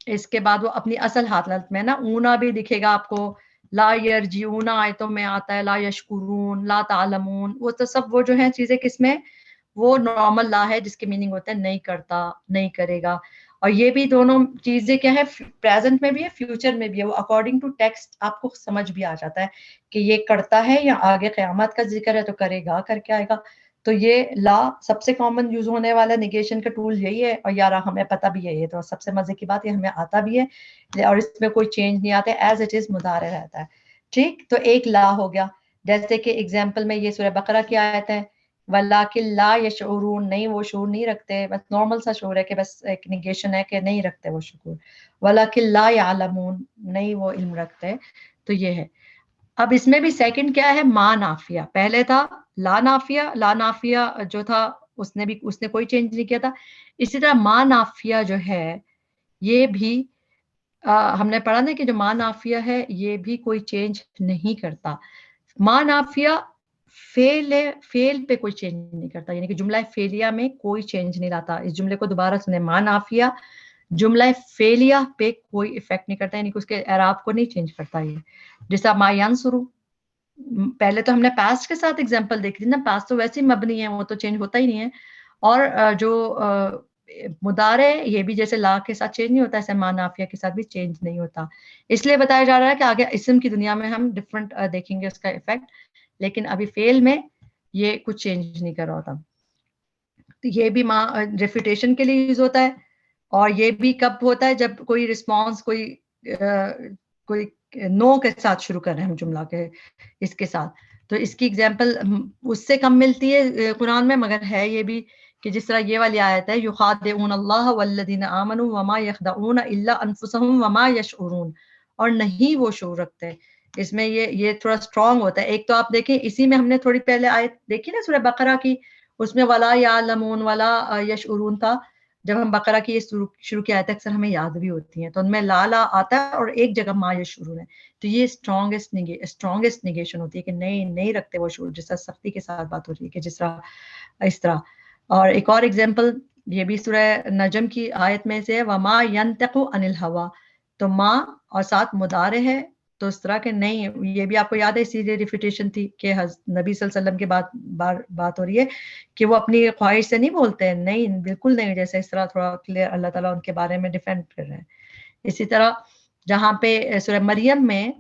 اس کے بعد وہ اپنی اصل حالت میں نا, اونا بھی دکھے گا آپ کو, لا یرجعون آیتوں میں آتا ہے, لا یشکرون, لا تعلمون, وہ تو سب وہ جو ہیں چیزیں کس میں, وہ نارمل لا ہے جس کے میننگ ہوتا ہے نہیں کرتا, نہیں کرے گا. اور یہ بھی دونوں چیزیں کیا ہے, پریزنٹ میں بھی ہے فیوچر میں بھی ہے. وہ اکارڈنگ ٹو ٹیکسٹ آپ کو سمجھ بھی آ جاتا ہے کہ یہ کرتا ہے یا آگے قیامت کا ذکر ہے تو کرے گا کر کے آئے گا. تو یہ لا سب سے کامن یوز ہونے والا نیگیشن کا ٹول یہی ہے. اور یار ہمیں پتہ بھی ہے, یہ تو سب سے مزے کی بات, یہ ہمیں آتا بھی ہے اور اس میں کوئی چینج نہیں آتا, ایز اٹ از مضارع رہتا ہے. ٹھیک, تو ایک لا ہو گیا. جیسے کہ اگزامپل میں یہ سورہ بقرہ کی آیت ہے, وَلَٰكِن لَا يَشْعُرُونَ, نہیں وہ شعور نہیں رکھتے, بس نارمل سا شعور ہے کہ بس ایک نیگیشن ہے کہ نہیں رکھتے وہ شعور. وَلَٰكِن لَا يَعْلَمُونَ, نہیں وہ علم رکھتے. تو یہ ہے. اب اس میں بھی سیکنڈ کیا ہے, ما نافیہ. پہلے تھا لا نافیہ, لا نافیہ جو تھا اس نے کوئی چینج نہیں کیا تھا. اسی طرح ما نافیہ جو ہے یہ بھی ہم نے پڑھا نا کہ جو ما نافیہ ہے یہ بھی کوئی چینج نہیں کرتا. ما نافیہ فعل پہ کوئی چینج نہیں کرتا, یعنی کہ جملہ فعلیہ میں کوئی چینج نہیں لاتا. اس جملے کو دوبارہ سنیں, ما نافیہ جملہ فعلیہ پہ کوئی افیکٹ نہیں کرتا, یعنی کہ اس کے اعراب کو نہیں چینج کرتا. یہ جیسا ما ینصرو, پہلے تو ہم نے پاسٹ کے ساتھ ایگزامپل دیکھ لی نا, پاسٹ تو ویسے ہی مبنی ہے, وہ تو چینج ہوتا ہی نہیں ہے. اور جو مضارع یہ بھی جیسے لا کے ساتھ چینج نہیں ہوتا، ایسے ما نافیہ کے ساتھ بھی چینج نہیں ہوتا. اس لیے بتایا جا رہا ہے کہ آگے اسم کی دنیا میں ہم ڈفرنٹ دیکھیں گے اس کا افیکٹ، لیکن ابھی فعل میں یہ کچھ چینج نہیں کر رہا ہوتا. تو یہ بھی ریفیوٹیشن کے لیے یوز ہوتا ہے، اور یہ بھی کب ہوتا ہے جب کوئی رسپانس کوئی نو کے ساتھ شروع کر رہے ہیں ہم جملہ کے اس کے ساتھ. تو اس کی اگزامپل اس سے کم ملتی ہے قرآن میں، مگر ہے یہ بھی کہ جس طرح یہ والی آیت ہے یخادعون اللہ والذین آمنوا وما یخدعون الا انفسهم وما یشعرون، اور نہیں وہ شعور رکھتے. اس میں یہ تھوڑا اسٹرانگ ہوتا ہے. ایک تو آپ دیکھیں اسی میں ہم نے تھوڑی پہلے آیت دیکھی نا سورہ بقرہ کی، اس میں ولا یعلمون ولا یشعرون تھا. جب ہم بقرہ کی شروع کی آیت اکثر ہمیں یاد بھی ہوتی ہیں، تو ان میں لا آتا ہے اور ایک جگہ ما یشعرون ہے. تو یہ اسٹرانگسٹ نیگیشن ہوتی ہے کہ نہیں رکھتے وہ شعور، جس طرح سختی کے ساتھ بات ہو رہی ہے کہ جس طرح اس طرح. اور ایک اور ایگزامپل یہ بھی سورہ نجم کی آیت میں سے ہے وما ینطق عن الہوا، تو ما اور ساتھ مضارع ہے، تو اس طرح کے نہیں. یہ بھی آپ کو یاد ہے، اسی لیے ریفیوٹیشن تھی کہ نبی صلی اللہ علیہ وسلم کے بات ہو رہی ہے کہ وہ اپنی خواہش سے نہیں بولتے ہیں، نہیں بالکل نہیں. جیسے اس طرح تھوڑا کلیئر اللہ تعالیٰ ان کے بارے میں ڈیفینڈ کر رہے ہیں. اسی طرح جہاں پہ سورہ مریم میں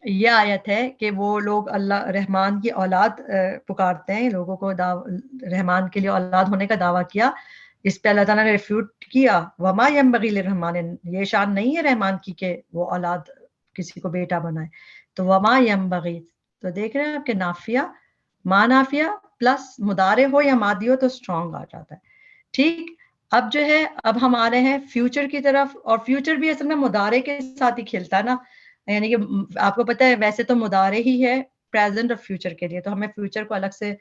یہ آیت ہے کہ وہ لوگ اللہ رحمان کی اولاد پکارتے ہیں، لوگوں کو رحمان کے لیے اولاد ہونے کا دعویٰ کیا. اس پہ اللہ تعالیٰ نے ریفیوٹ کیا وما ینبغی للرحمن، یہ شان نہیں ہے رحمان کی کہ وہ اولاد کسی کو بیٹا بنائے. تو وما ینبغی، تو دیکھ رہے ہیں آپ کہ نافیہ ما نافیہ پلس مضارع ہو یا ماضی ہو تو اسٹرانگ آ جاتا ہے. ٹھیک، اب جو ہے اب ہم آ رہے ہیں فیوچر کی طرف، اور فیوچر بھی اصل میں مضارع کے ساتھ ہی کھیلتا ہے نا. یعنی کہ آپ کو پتہ ہے ویسے تو مضارع ہی ہے پریزنٹ اور فیوچر کے لیے، تو ہمیں فیوچر کو الگ سے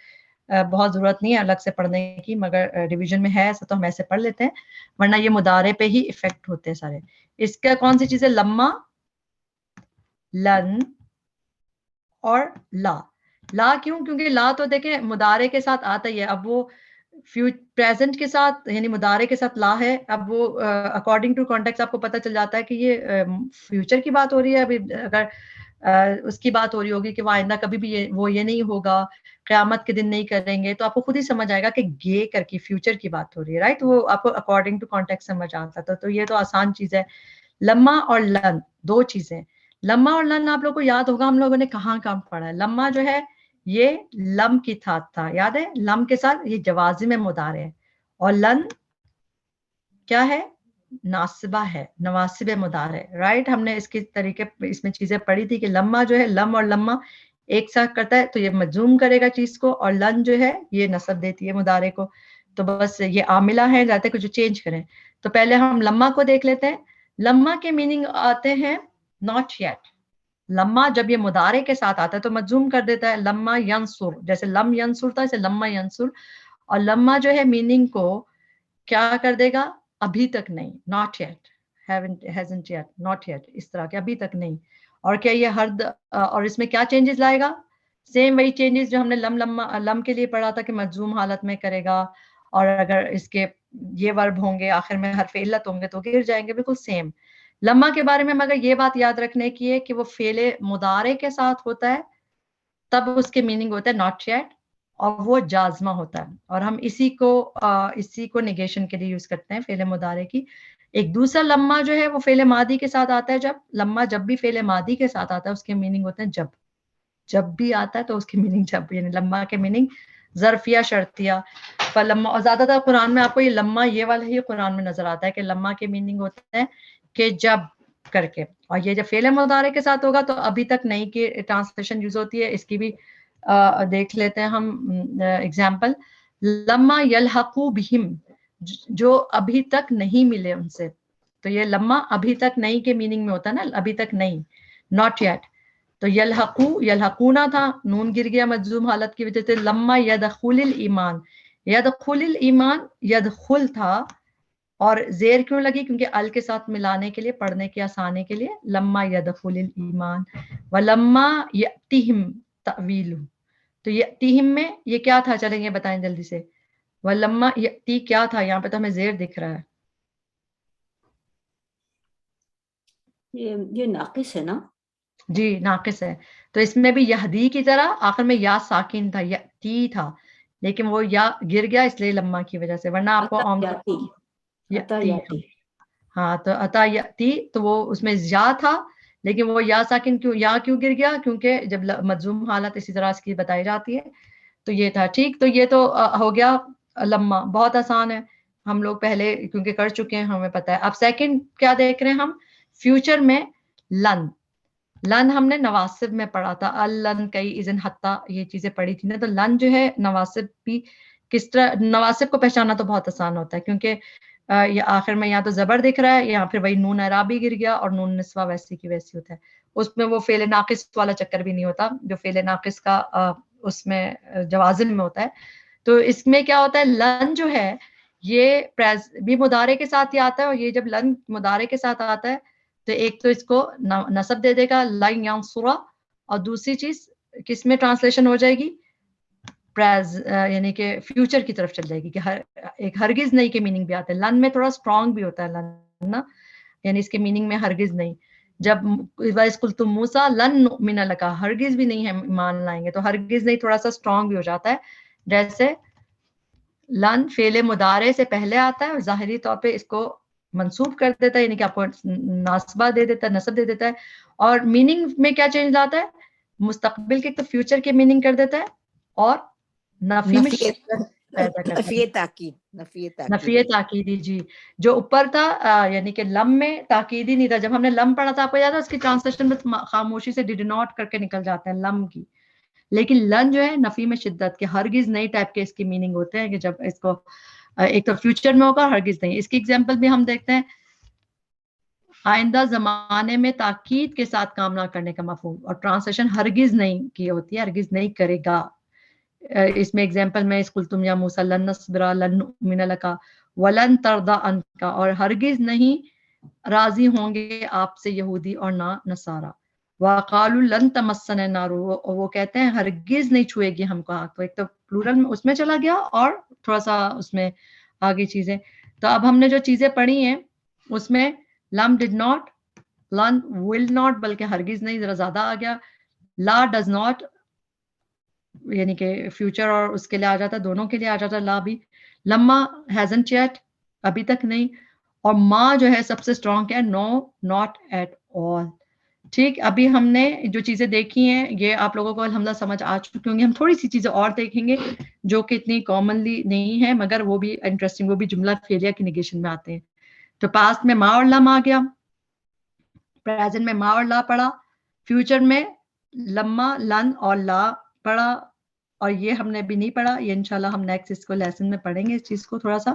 بہت ضرورت نہیں ہے الگ سے پڑھنے کی، مگر ڈویژن میں ہے ایسا تو ہم ایسے پڑھ لیتے ہیں، ورنہ یہ مضارع پہ ہی افیکٹ ہوتے ہیں سارے. اس کا کون سی چیزیں؟ لما، لن اور لا کیوں؟ کیونکہ لا تو دیکھیں مضارع کے ساتھ آتا ہی ہے. اب وہ پریزنٹ کے ساتھ یعنی مضارع کے ساتھ لا ہے، اب وہ اکارڈنگ ٹو کانٹیکسٹ آپ کو پتہ چل جاتا ہے کہ یہ فیوچر کی بات ہو رہی ہے. ابھی اگر اس کی بات ہو رہی ہوگی کہ وہ آئندہ کبھی بھی وہ یہ نہیں ہوگا، قیامت کے دن نہیں کریں گے، تو آپ کو خود ہی سمجھ آئے گا کہ یہ کر کے فیوچر کی بات ہو رہی ہے، رائٹ. وہ آپ کو اکارڈنگ ٹو کانٹیکسٹ سمجھ آتا تھا. تو یہ تو آسان چیز ہے. لما اور لن دو چیزیں. لما اور لن آپ لوگوں کو یاد ہوگا ہم لوگوں نے کہاں پڑھا ہے. لما جو ہے یہ لم کی تھا، یاد ہے، لم کے ساتھ یہ جوازم مضارع ہے، اور لن کیا ہے؟ ناصبہ ہے، نواسب مضارع، رائٹ. ہم نے اس کے طریقے اس میں چیزیں پڑھی تھی کہ لما جو ہے لم اور لما ایک ساتھ کرتا ہے تو یہ مجزوم کرے گا چیز کو، اور لن جو ہے یہ نصب دیتی ہے مضارع کو. تو بس یہ عاملہ ہے، جاتے کچھ چینج کریں. تو پہلے ہم لما کو دیکھ لیتے ہیں. لما کے میننگ آتے ہیں not yet. لما جب یہ مضارع کے ساتھ آتا ہے تو مجزوم کر دیتا ہے. لما ینصر، جیسے لم ینصر تھا ایسے لما ینصر. اور لما جو ہے میننگ کو کیا کر دے گا؟ ابھی تک نہیں، not yet، hasn't yet، not yet، اس طرح کے ابھی تک نہیں. اور کیا یہ اور اس میں کیا چینجز لائے گا؟ سیم وہی چینجز جو ہم نے لم کے لیے پڑھا تھا کہ مجزوم حالت میں کرے گا، اور اگر اس کے یہ ورب ہوں گے آخر میں حرف علت ہوں گے تو گر جائیں گے، بالکل سیم. لما کے بارے میں مگر یہ بات یاد رکھنے کی ہے کہ وہ فعل مضارع کے ساتھ ہوتا ہے تب اس کے میننگ ہوتا ہے not yet، اور وہ جازمہ ہوتا ہے، اور ہم اسی کو نیگیشن کے لیے یوز کرتے ہیں فعل مضارع کی. ایک دوسرا لما جو ہے وہ فعل ماضی کے ساتھ آتا ہے. لما جب بھی فعل ماضی کے ساتھ آتا ہے اس کے میننگ ہوتے ہیں جب بھی آتا ہے تو اس کی میننگ جب، یعنی لما کے میننگ ظرفیہ شرطیہ. فلما، اور زیادہ تر قرآن میں آپ کو یہ لما یہ والا ہی قرآن میں نظر آتا ہے کہ لما کے میننگ ہوتے ہیں کہ جب کر کے. اور یہ جب فعل مضارع کے ساتھ ہوگا تو ابھی تک نہیں کی ٹرانسلیشن یوز ہوتی ہے. اس کی بھی دیکھ لیتے ہیں ہم ایگزامپل. لما یلحقوا بہم، جو ابھی تک نہیں ملے ان سے. تو یہ لما ابھی تک نہیں کے میننگ میں ہوتا ہے نا، ابھی تک نہیں، not yet. تو یلحقونا تھا، نون گر گیا مجزوم حالت کی وجہ سے. لما یدخل الایمان، یدخل الایمان، یدخل تھا اور زیر کیوں لگی؟ کیونکہ ال کے ساتھ ملانے کے لیے، پڑھنے کے آسانے کے لیے. لما یدخل الایمان. ولما یاتہم تاویلہ، تو یاتہم میں یہ کیا تھا؟ چلیں یہ بتائیں جلدی سے. ولما یاتی کیا تھا؟ یہاں پہ تو ہمیں زیر دکھ رہا ہے. یہ ناقص ہے نا؟ جی ناقص ہے. تو اس میں بھی یہدی کی طرح آخر میں یا ساکن تھا، یاتی تھا، لیکن وہ یا گر گیا اس لیے لما کی وجہ سے، ورنہ آپ کو جاتی عطا یاتی یاتی. ہاں تو عطا یاتی تو وہ اس میں یا تھا لیکن وہ یا ساکن کیوں گر گیا کیونکہ جب مجزوم حالت اسی طرح اس کی بتائی جاتی ہے تو یہ تھا. ٹھیک تو یہ تو ہو گیا لما. بہت آسان ہے, ہم لوگ پہلے کیونکہ کر چکے ہیں ہمیں پتہ ہے. اب سیکنڈ کیا دیکھ رہے ہیں ہم, فیوچر میں لن. لن ہم نے نواسب میں پڑھا تھا, اللن کئی اذن حتی یہ چیزیں پڑھی تھی نا. تو لن جو ہے نواسب بھی کس طرح, نواسب کو پہچانا تو بہت آسان ہوتا ہے کیونکہ یہ آخر میں یا تو زبر دکھ رہا ہے یا پھر وہی نون اعرابی گر گیا اور نون نسوہ ویسی کی ویسی ہوتا ہے. اس میں وہ فعل ناقص والا چکر بھی نہیں ہوتا جو فعل ناقص کا اس میں جوازم میں ہوتا ہے. تو اس میں کیا ہوتا ہے, لن جو ہے یہ بھی مضارع کے ساتھ ہی آتا ہے, اور یہ جب لن مضارع کے ساتھ آتا ہے تو ایک تو اس کو نصب دے دے گا لن ینصرا, اور دوسری چیز کس میں ٹرانسلیشن ہو جائے گی, یعنی کہ فیوچر کی طرف چل جائے گی کہ ایک ہرگز نہیں کے میننگ بھی آتا ہے. لن میں تھوڑا اسٹرانگ بھی ہوتا ہے لن نا, یعنی اس کے میننگ میں ہرگز نہیں. جب وَإِذْ قُلْتُمْ مُوسَىٰ لَن نُؤْمِنَ لَكَ, ہرگز بھی نہیں ہے ایمان لائیں گے, تو ہرگز نہیں تھوڑا سا اسٹرانگ بھی ہو جاتا ہے. جیسے لن فعل مضارع سے پہلے آتا ہے اور ظاہری طور پہ اس کو منصوب کر دیتا ہے, یعنی کہ آپ کو ناصبہ دے دیتا ہے, نصب دے دیتا ہے. اور میننگ میں کیا چینج لاتا ہے, مستقبل کے تو فیوچر کے میننگ کر دیتا ہے, اور نفی میں پیدا کرتا ہے, نفی تاکیدی. جی جو اوپر تھا یعنی کہ لم میں تاکیدی نہیں تھا. جب ہم نے لم پڑھا تھا آپ کو یاد ہے, اس کی ٹرانسلیشن میں خاموشی سے ڈیڈ ناٹ کر کے نکل جاتے ہیں لم کی. لیکن لن جو ہے نفی میں شدت کے, ہرگز نئی ٹائپ کے اس کی میننگ ہوتے ہیں کہ جب اس کو ایک تو فیوچر میں ہوگا, ہرگز نہیں. اس کی ایگزامپل بھی ہم دیکھتے ہیں, آئندہ زمانے میں تاکید کے ساتھ کام نہ کرنے کا مفہوم, اور ٹرانسلیشن ہرگز نہیں کی ہوتی ہے, ہرگز نہیں کرے گا. اس میں ایگزامپل میں اس قلتم یا موسیٰ لن نصبر لن نؤمن لک ولن ترضى عنك, اور ہرگز نہیں راضی ہوں گے آپ سے یہودی اور نہ نصارہ. وقالوا لن تمسنا النار, وہ کہتے ہیں ہرگز نہیں چھوئے گی ہم کو آگ. تو ایک تو پلورل میں اس میں چلا گیا اور تھوڑا سا اس میں آگے چیزیں. تو اب ہم نے جو چیزیں پڑھی ہیں اس میں لم ڈڈ ناٹ, لن ول ناٹ بلکہ ہرگز نہیں ذرا زیادہ آ گیا, لا ڈز ناٹ یعنی کہ فیوچر اور اس کے لیے آ جاتا, دونوں کے لیے آ جاتا لا بھی. لما ہیزنٹ یٹ ابھی تک نہیں, اور ما جو ہے سب سے اسٹرانگ کیا ہے, نو ناٹ ایٹ آل. ٹھیک, ابھی ہم نے جو چیزیں دیکھی ہیں یہ آپ لوگوں کو الحمدللہ سمجھ آ چکی ہوں گی. ہم تھوڑی سی چیزیں اور دیکھیں گے جو کہ اتنی کامنلی نہیں ہے مگر وہ بھی انٹرسٹنگ, وہ بھی جملہ فعلیہ کی نیگیشن میں آتے ہیں. تو پاسٹ میں ما اور لم آ گیا, پریزنٹ میں ما اور لا پڑا, فیوچر میں لما لن اور لا پڑھا, اور یہ ہم نے بھی نہیں پڑھا, یہ انشاءاللہ ہم نیکسٹ اس کو لیسن میں پڑھیں گے اس چیز کو تھوڑا سا.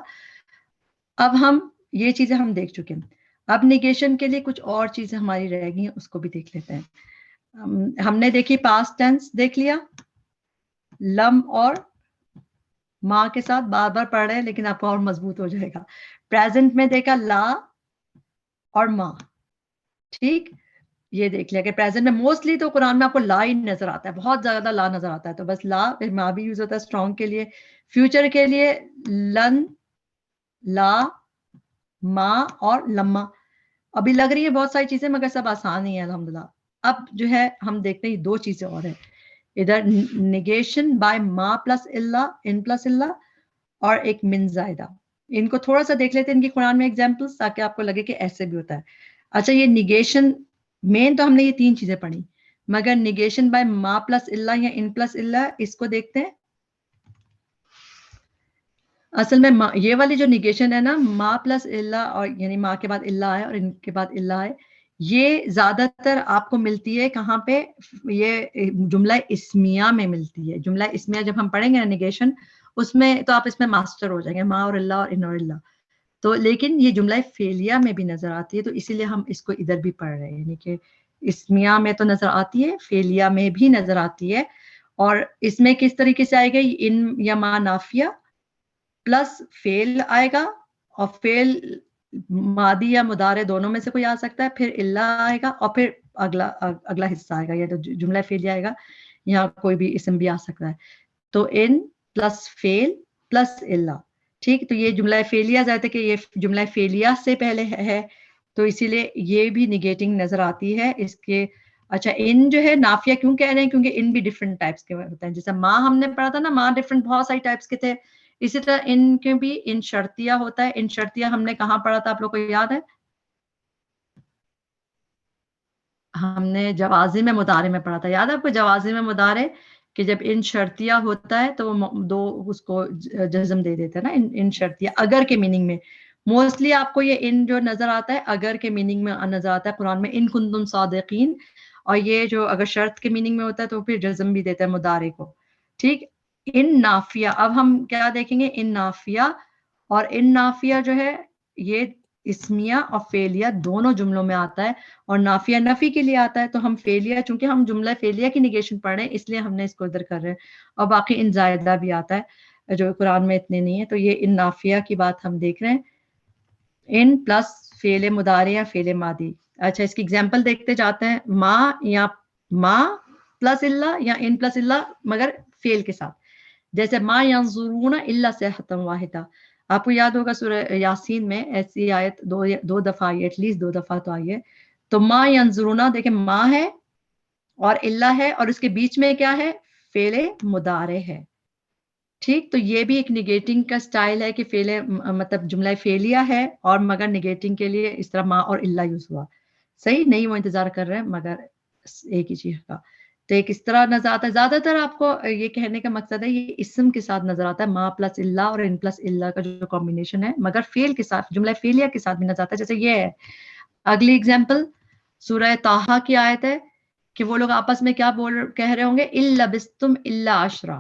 اب ہم یہ چیزیں ہم دیکھ چکے ہیں. اب نیگیشن کے لیے کچھ اور چیزیں ہماری رہ گئی ہیں, اس کو بھی دیکھ لیتے ہیں. ہم نے دیکھی پاسٹ ٹینس دیکھ لیا, لم اور ماں کے ساتھ بار بار پڑھ رہے ہیں لیکن آپ کو اور مضبوط ہو جائے گا. پریزنٹ میں دیکھا لا اور ماں. ٹھیک, یہ دیکھ لیا کہ پریزنٹ میں موسٹلی تو قرآن میں آپ کو لا ہی نظر آتا ہے, بہت زیادہ لا نظر آتا ہے. تو بس لا, پھر ماں بھی یوز ہوتا ہے اسٹرانگ کے لیے. فیوچر کے لیے لن, لا, ماں اور لما. ابھی لگ رہی ہے بہت ساری چیزیں مگر سب آسان ہی ہے الحمدللہ. اب جو ہے ہم دیکھتے ہیں دو چیزیں اور ہیں, ادھر نیگیشن بائی ما پلس اللہ, ان پلس اللہ, اور ایک من زائدہ. ان کو تھوڑا سا دیکھ لیتے ہیں ان کی قرآن میں ایگزامپلس, تاکہ آپ کو لگے کہ ایسے بھی ہوتا ہے. اچھا, یہ نیگیشن مین تو ہم نے یہ تین چیزیں پڑھی, مگر نیگیشن بائی ما پلس اللہ یا ان پلس اللہ, اس کو دیکھتے ہیں. اصل میں یہ والی جو نیگیشن ہے نا, ما پلس اللہ, اور یعنی ما کے بعد اللہ ہے اور ان کے بعد اللہ ہے, یہ زیادہ تر آپ کو ملتی ہے کہاں پہ, یہ جملہ اسمیہ میں ملتی ہے. جملہ اسمیہ جب ہم پڑھیں گے نا نیگیشن, اس میں تو آپ اس میں ماسٹر ہو جائیں گے, ما اور اللہ اور ان اور اللہ. تو لیکن یہ جملہ فعلیہ میں بھی نظر آتی ہے, تو اسی لیے ہم اس کو ادھر بھی پڑھ رہے ہیں. یعنی کہ اسمیہ میں تو نظر آتی ہے, فعلیہ میں بھی نظر آتی ہے. اور اس میں کس طریقے سے آئے گی, ان یا ما نافیہ پلس فعل آئے گا, اور فعل ماضی یا مضارع دونوں میں سے کوئی آ سکتا ہے, پھر اللہ آئے گا, اور پھر اگلا حصہ آئے گا, یا تو جملہ فعلیہ آئے گا, یا کوئی بھی اسم بھی آ سکتا ہے. تو ان پلس فعل پلس اللہ. ٹھیک, تو یہ جملہ فعلیہ ذات ہے کہ یہ جملہ فعلیہ سے پہلے ہے, تو اسی لیے یہ بھی نگیٹنگ نظر آتی ہے. اس کے اچھا ان جو ہے نافیہ کیوں کہہ رہے ہیں؟ کیونکہ ان بھی ڈفرینٹ ٹائپس کے ہوتے ہیں. جیسے ماں ہم نے پڑھا تھا نا، ماں ڈفرینٹ بہت ساری ٹائپس کے تھے. اسی طرح ان کے بھی ان شرطیہ ہوتا ہے. ان شرطیہ ہم نے کہاں پڑھا تھا، آپ لوگ کو یاد ہے؟ ہم نے جوازی میں مضارع میں پڑھا تھا. یاد ہے آپ کو جوازی میں مضارع کہ جب ان شرطیہ ہوتا ہے تو دو اس کو جزم دے دیتے ہیں نا ان شرطیہ. اگر کے میننگ میں موسٹلی آپ کو یہ ان جو نظر آتا ہے اگر کے میننگ میں نظر آتا ہے قرآن میں، ان کنتم صادقین. اور یہ جو اگر شرط کے میننگ میں ہوتا ہے تو پھر جزم بھی دیتا ہے مضارع کو. ٹھیک. ان نافیہ اب ہم کیا دیکھیں گے؟ ان نافیہ. اور ان نافیہ جو ہے یہ اسمیہ اور فعلیہ دونوں جملوں میں آتا ہے. اور نافیہ نفی کے لیے آتا ہے. تو ہم فعلیہ، چونکہ ہم جملہ فعلیہ کی نیگیشن پڑھ رہے ہیں اس لیے ہم نے اس کو ادھر کر رہے ہیں. اور باقی ان زائدہ بھی آتا ہے جو قرآن میں اتنے نہیں ہے. تو یہ ان نافیہ کی بات ہم دیکھ رہے ہیں. ان پلس فعل مضارع یا فعل ماضی. اچھا اس کی اگزامپل دیکھتے جاتے ہیں. ماں پلس اللہ یا ان پلس اللہ مگر فعل کے ساتھ. جیسے ما ینظرون الا صیحۃ واحدہ. آپ کو یاد ہوگا سورہ یاسین میں ایسی آیت دو دفعہ آئی ہے، ایٹ لیسٹ 2 دفعہ تو آئی ہے. تو ما ینظرون دیکھیں ماں ہے اور اللہ ہے اور اس کے بیچ میں کیا ہے؟ فعل مضارع ہے. ٹھیک. تو یہ بھی ایک نگیٹنگ کا سٹائل ہے کہ فعل مطلب جملہ فعلیہ ہے اور مگر نگیٹنگ کے لیے اس طرح ما اور اللہ یوز ہوا. صحیح نہیں وہ انتظار کر رہے ہیں مگر ایک ہی چیز کا. تو ایک اس طرح نظر آتا ہے. زیادہ تر آپ کو یہ کہنے کا مقصد ہے یہ اسم کے ساتھ نظر آتا ہے، ما پلس اللہ اور ان پلس اللہ کا جو کمبینیشن ہے، مگر فعل کے ساتھ جملہ فعلیہ کے ساتھ بھی نظر آتا ہے. جیسے یہ ہے اگلی اگزامپل سورہ طٰہٰ کی آیت ہے کہ وہ لوگ آپس میں کیا کہہ رہے ہوں گے؟ اِن لبثتم الا عشرا.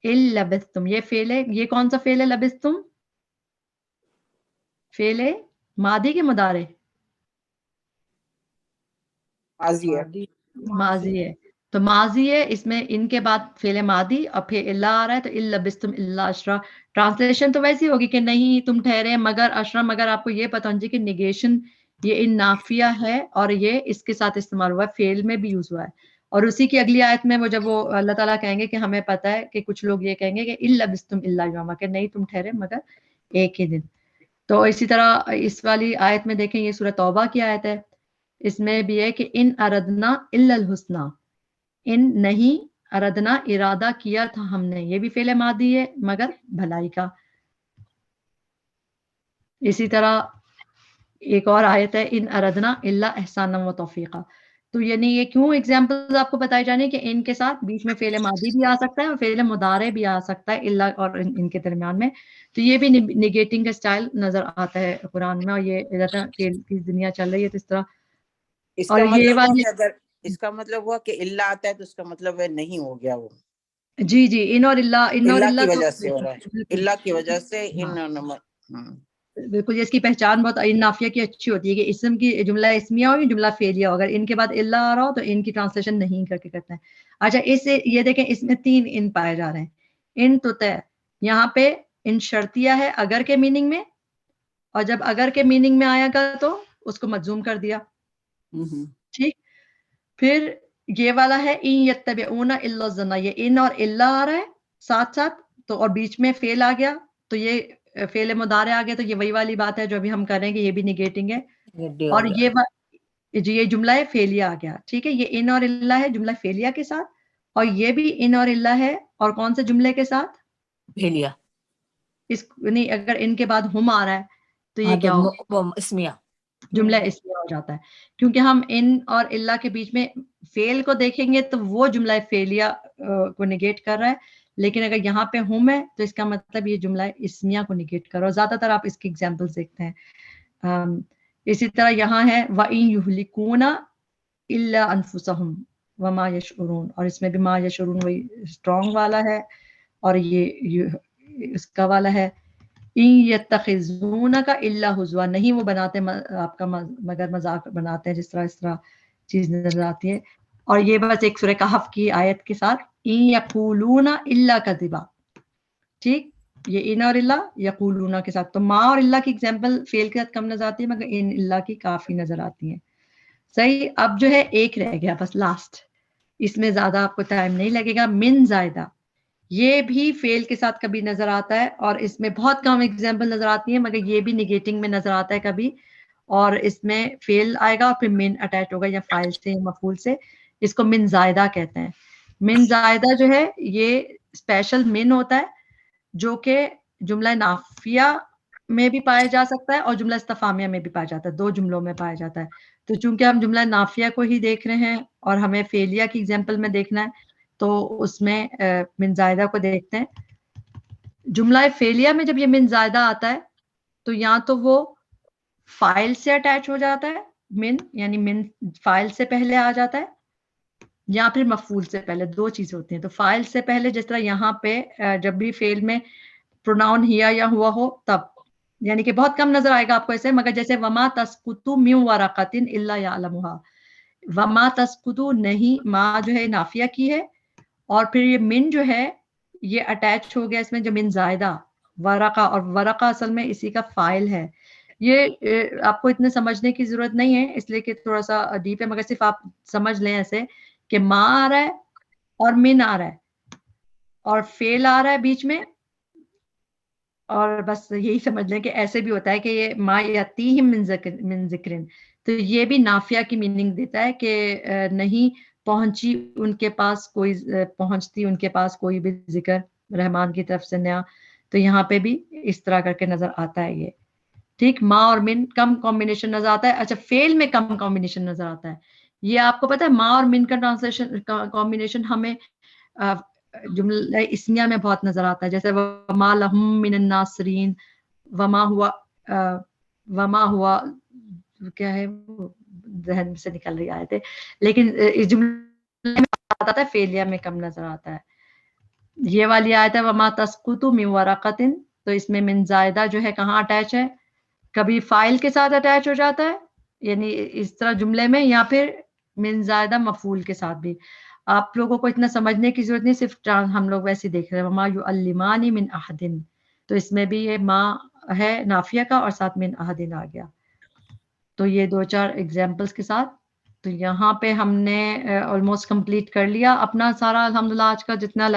اِن لبثتم یہ فعل ہے. یہ کون سا فعل ہے لبثتم؟ فعل ماضی کے مضارع؟ ماضی ہے. تو ماضی ہے، اس میں ان کے بعد فعل ماضی اور پھر اللہ آ رہا ہے. تو اِن لبثتم الا عشرا. ٹرانسلیشن تو ویسی ہوگی کہ نہیں تم ٹھہرے مگر عشرا. مگر آپ کو یہ پتہ ہونا چاہیے کہ نیگیشن یہ ان نافیہ ہے اور یہ اس کے ساتھ استعمال ہوا ہے، فعل میں بھی یوز ہوا ہے. اور اسی کی اگلی آیت میں وہ جب وہ اللہ تعالیٰ کہیں گے کہ ہمیں پتہ ہے کہ کچھ لوگ یہ کہیں گے کہ اِن لبثتم الا یوما، کہ نہیں تم ٹھہرے مگر ایک ہی دن. تو اسی طرح اس والی آیت میں دیکھیں یہ سورہ توبہ کی آیت ہے. اس میں بھی ہے کہ ان اردنا الا الحسنى. ان نہیں اردنا ارادہ کیا تھا ہم نے، یہ بھی فعل ماضی ہے مگر بھلائی کا. اسی طرح ایک اور آیت ہے ان اردنا الا احسانا و توفیقا. تو یعنی یہ کیوں ایگزامپل آپ کو بتائی جانے کہ ان کے ساتھ بیچ میں فعل ماضی بھی آ سکتا ہے اور فعل مضارع بھی آ سکتا ہے الا اور ان کے درمیان میں. تو یہ بھی نیگیٹنگ کا سٹائل نظر آتا ہے قرآن میں. اور یہ رہتا کہ دنیا چل رہی ہے تو اس طرح. اور یہ والی اگر اس کا مطلب ہوا کہ اللہ آتا ہے تو اس کا مطلب ہے نہیں ہو گیا وہ. جی جی ان اور اللہ کی وجہ سے ہو رہا ہے، اللہ کی وجہ سے بالکل. اس کی پہچان بہت ان نافیہ کی اچھی ہوتی ہے کہ اسم کی جملہ اسمیہ ہو یا جملہ فعلیہ ہو، اگر ان کے بعد اللہ آ رہا ہو تو ان کی ٹرانسلیشن نہیں کر کے کرتے ہیں. اچھا اس سے یہ دیکھیں اس میں 3 ان پائے جا رہے ہیں. ان تو طے یہاں پہ ان شرطیہ ہے اگر کے میننگ میں، اور جب اگر کے میننگ میں آیا گا تو اس کو مجزوم کر دیا. ٹھیک. پھر یہ والا ہے ان یتبعون الا الظن، یہ ان اور اللہ آ رہا ہے ساتھ ساتھ تو اور بیچ میں فعل آ گیا تو یہ فعل مضارع آ گیا. تو یہ وہی والی بات ہے جو ابھی ہم کر رہے ہیں کہ یہ بھی نیگیٹنگ ہے. اور یہ جملہ فعلیہ آ گیا. ٹھیک ہے. یہ ان اور اللہ ہے جملہ فعلیہ کے ساتھ، اور یہ بھی ان اور اللہ ہے اور کون سے جملے کے ساتھ؟ فعلیہ. اس نہیں اگر ان کے بعد ہم آ رہا ہے تو یہ کیا ہوگا؟ اسمیہ. جملہ اسمیہ ہو جاتا ہے کیونکہ ہم ان اور اللہ کے بیچ میں فعل کو دیکھیں گے تو وہ جملہ فعلیہ کو نگیٹ کر رہا ہے. لیکن اگر یہاں پہ ہم ہے تو اس کا مطلب یہ جملہ اسمیہ کو نگیٹ کرو. زیادہ تر آپ اس کی ایگزامپل دیکھتے ہیں. اسی طرح یہاں ہے وَإِن يُهْلِكُونَ إِلَّا أَنفُسَهُمْ وَمَا يَشْعُرُونَ. اور اس میں بھی ما یشعرون وہی اسٹرانگ والا ہے اور یہ اس کا والا ہے ان یتخذونک الا ہزوا. نہیں وہ بناتے آپ کا مگر مذاق بناتے ہیں، جس طرح اس طرح چیز نظر آتی ہے. اور یہ بس ایک سورہ کہف کی آیت کے ساتھ ان یقولون الا کذبا. ٹھیک. یہ ان اور اللہ یقولون کے ساتھ. تو ما اور اللہ کی ایگزامپل فعل کے ساتھ کم نظر آتی ہے مگر ان اللہ کی کافی نظر آتی ہیں. صحیح. اب جو ہے ایک رہ گیا بس لاسٹ، اس میں زیادہ آپ کو ٹائم نہیں لگے گا. من زائدہ یہ بھی فعل کے ساتھ کبھی نظر آتا ہے اور اس میں بہت کم ایگزامپل نظر آتی ہیں مگر یہ بھی نگیٹنگ میں نظر آتا ہے کبھی. اور اس میں فیل آئے گا اور پھر من اٹیچ ہوگا یا فائل سے یا مفعول سے. اس کو من زائدہ کہتے ہیں. من زائدہ جو ہے یہ اسپیشل من ہوتا ہے جو کہ جملہ نافیہ میں بھی پایا جا سکتا ہے اور جملہ استفہامیہ میں بھی پایا جاتا ہے, 2 جملوں میں پایا جاتا ہے. تو چونکہ ہم جملہ نافیہ کو ہی دیکھ رہے ہیں اور ہمیں فعلیہ کی ایگزامپل میں دیکھنا ہے تو اس میں من زائدہ کو دیکھتے ہیں. جملہ فعلیہ میں جب یہ من زائدہ آتا ہے تو یا تو وہ فائل سے اٹیچ ہو جاتا ہے, من یعنی من فائل سے پہلے آ جاتا ہے, یا پھر مفعول سے پہلے. 2 چیزیں ہوتی ہیں. تو فائل سے پہلے جس طرح یہاں پہ جب بھی فعل میں پروناؤن ہیا یا ہوا ہو تب, یعنی کہ بہت کم نظر آئے گا آپ کو ایسے, مگر جیسے وما تسقط من ورقۃ الا یعلمها, وما تسقط نہیں, ما جو ہے نافیہ کی ہے اور پھر یہ من جو ہے یہ اٹیچ ہو گیا اس میں جو من زائدہ ورقہ, اور ورقہ اصل میں اسی کا فائل ہے. یہ آپ کو اتنے سمجھنے کی ضرورت نہیں ہے اس لیے کہ تھوڑا سا ڈیپ ہے, مگر صرف آپ سمجھ لیں ایسے کہ ما آ رہا ہے اور من آ رہا ہے اور فعل آ رہا ہے بیچ میں, اور بس یہی سمجھ لیں کہ ایسے بھی ہوتا ہے کہ یہ ما یاتیہم من ذکرن, تو یہ بھی نافیہ کی میننگ دیتا ہے کہ نہیں پہنچی ان کے پاس کوئی, پہنچتی ان کے پاس کوئی بھی ذکر رحمان کی طرف سے نیا. تو یہاں پہ بھی اس طرح کر کے نظر آتا ہے یہ. ٹھیک, ما اور من کم کمبینیشن نظر آتا ہے. اچھا فعل میں کم کمبینیشن نظر آتا ہے. یہ آپ کو پتا ہے ما اور من کا ٹرانسلیشن کمبینیشن ہمیں جملہ اسمیہ میں بہت نظر آتا ہے, جیسے وما لہم من الناصرین, وما ہوا کیا ہے ذہن سے نکل رہی آئے تھے, لیکن اس جملے میں آتا ہے فعلیہ میں کم نظر آتا ہے. یہ والی آیت ہے وما تسقط من ورقۃ, تو اس میں من زائدہ جو ہے کہاں اٹیچ ہے, کبھی فائل کے ساتھ اٹیچ ہو جاتا ہے یعنی اس طرح جملے میں, یا پھر من زائدہ مفعول کے ساتھ بھی. آپ لوگوں کو اتنا سمجھنے کی ضرورت نہیں, صرف ہم لوگ ویسے دیکھ رہے ہیں وما یعلمان من احد, تو اس میں بھی یہ ما ہے نافیہ کا اور ساتھ من احد آ گیا. تو یہ 2-4 ایگزامپلس کے ساتھ تو یہاں پہ ہم نے آلموسٹ کمپلیٹ کر لیا اپنا سارا الحمدللہ آج کا جتنا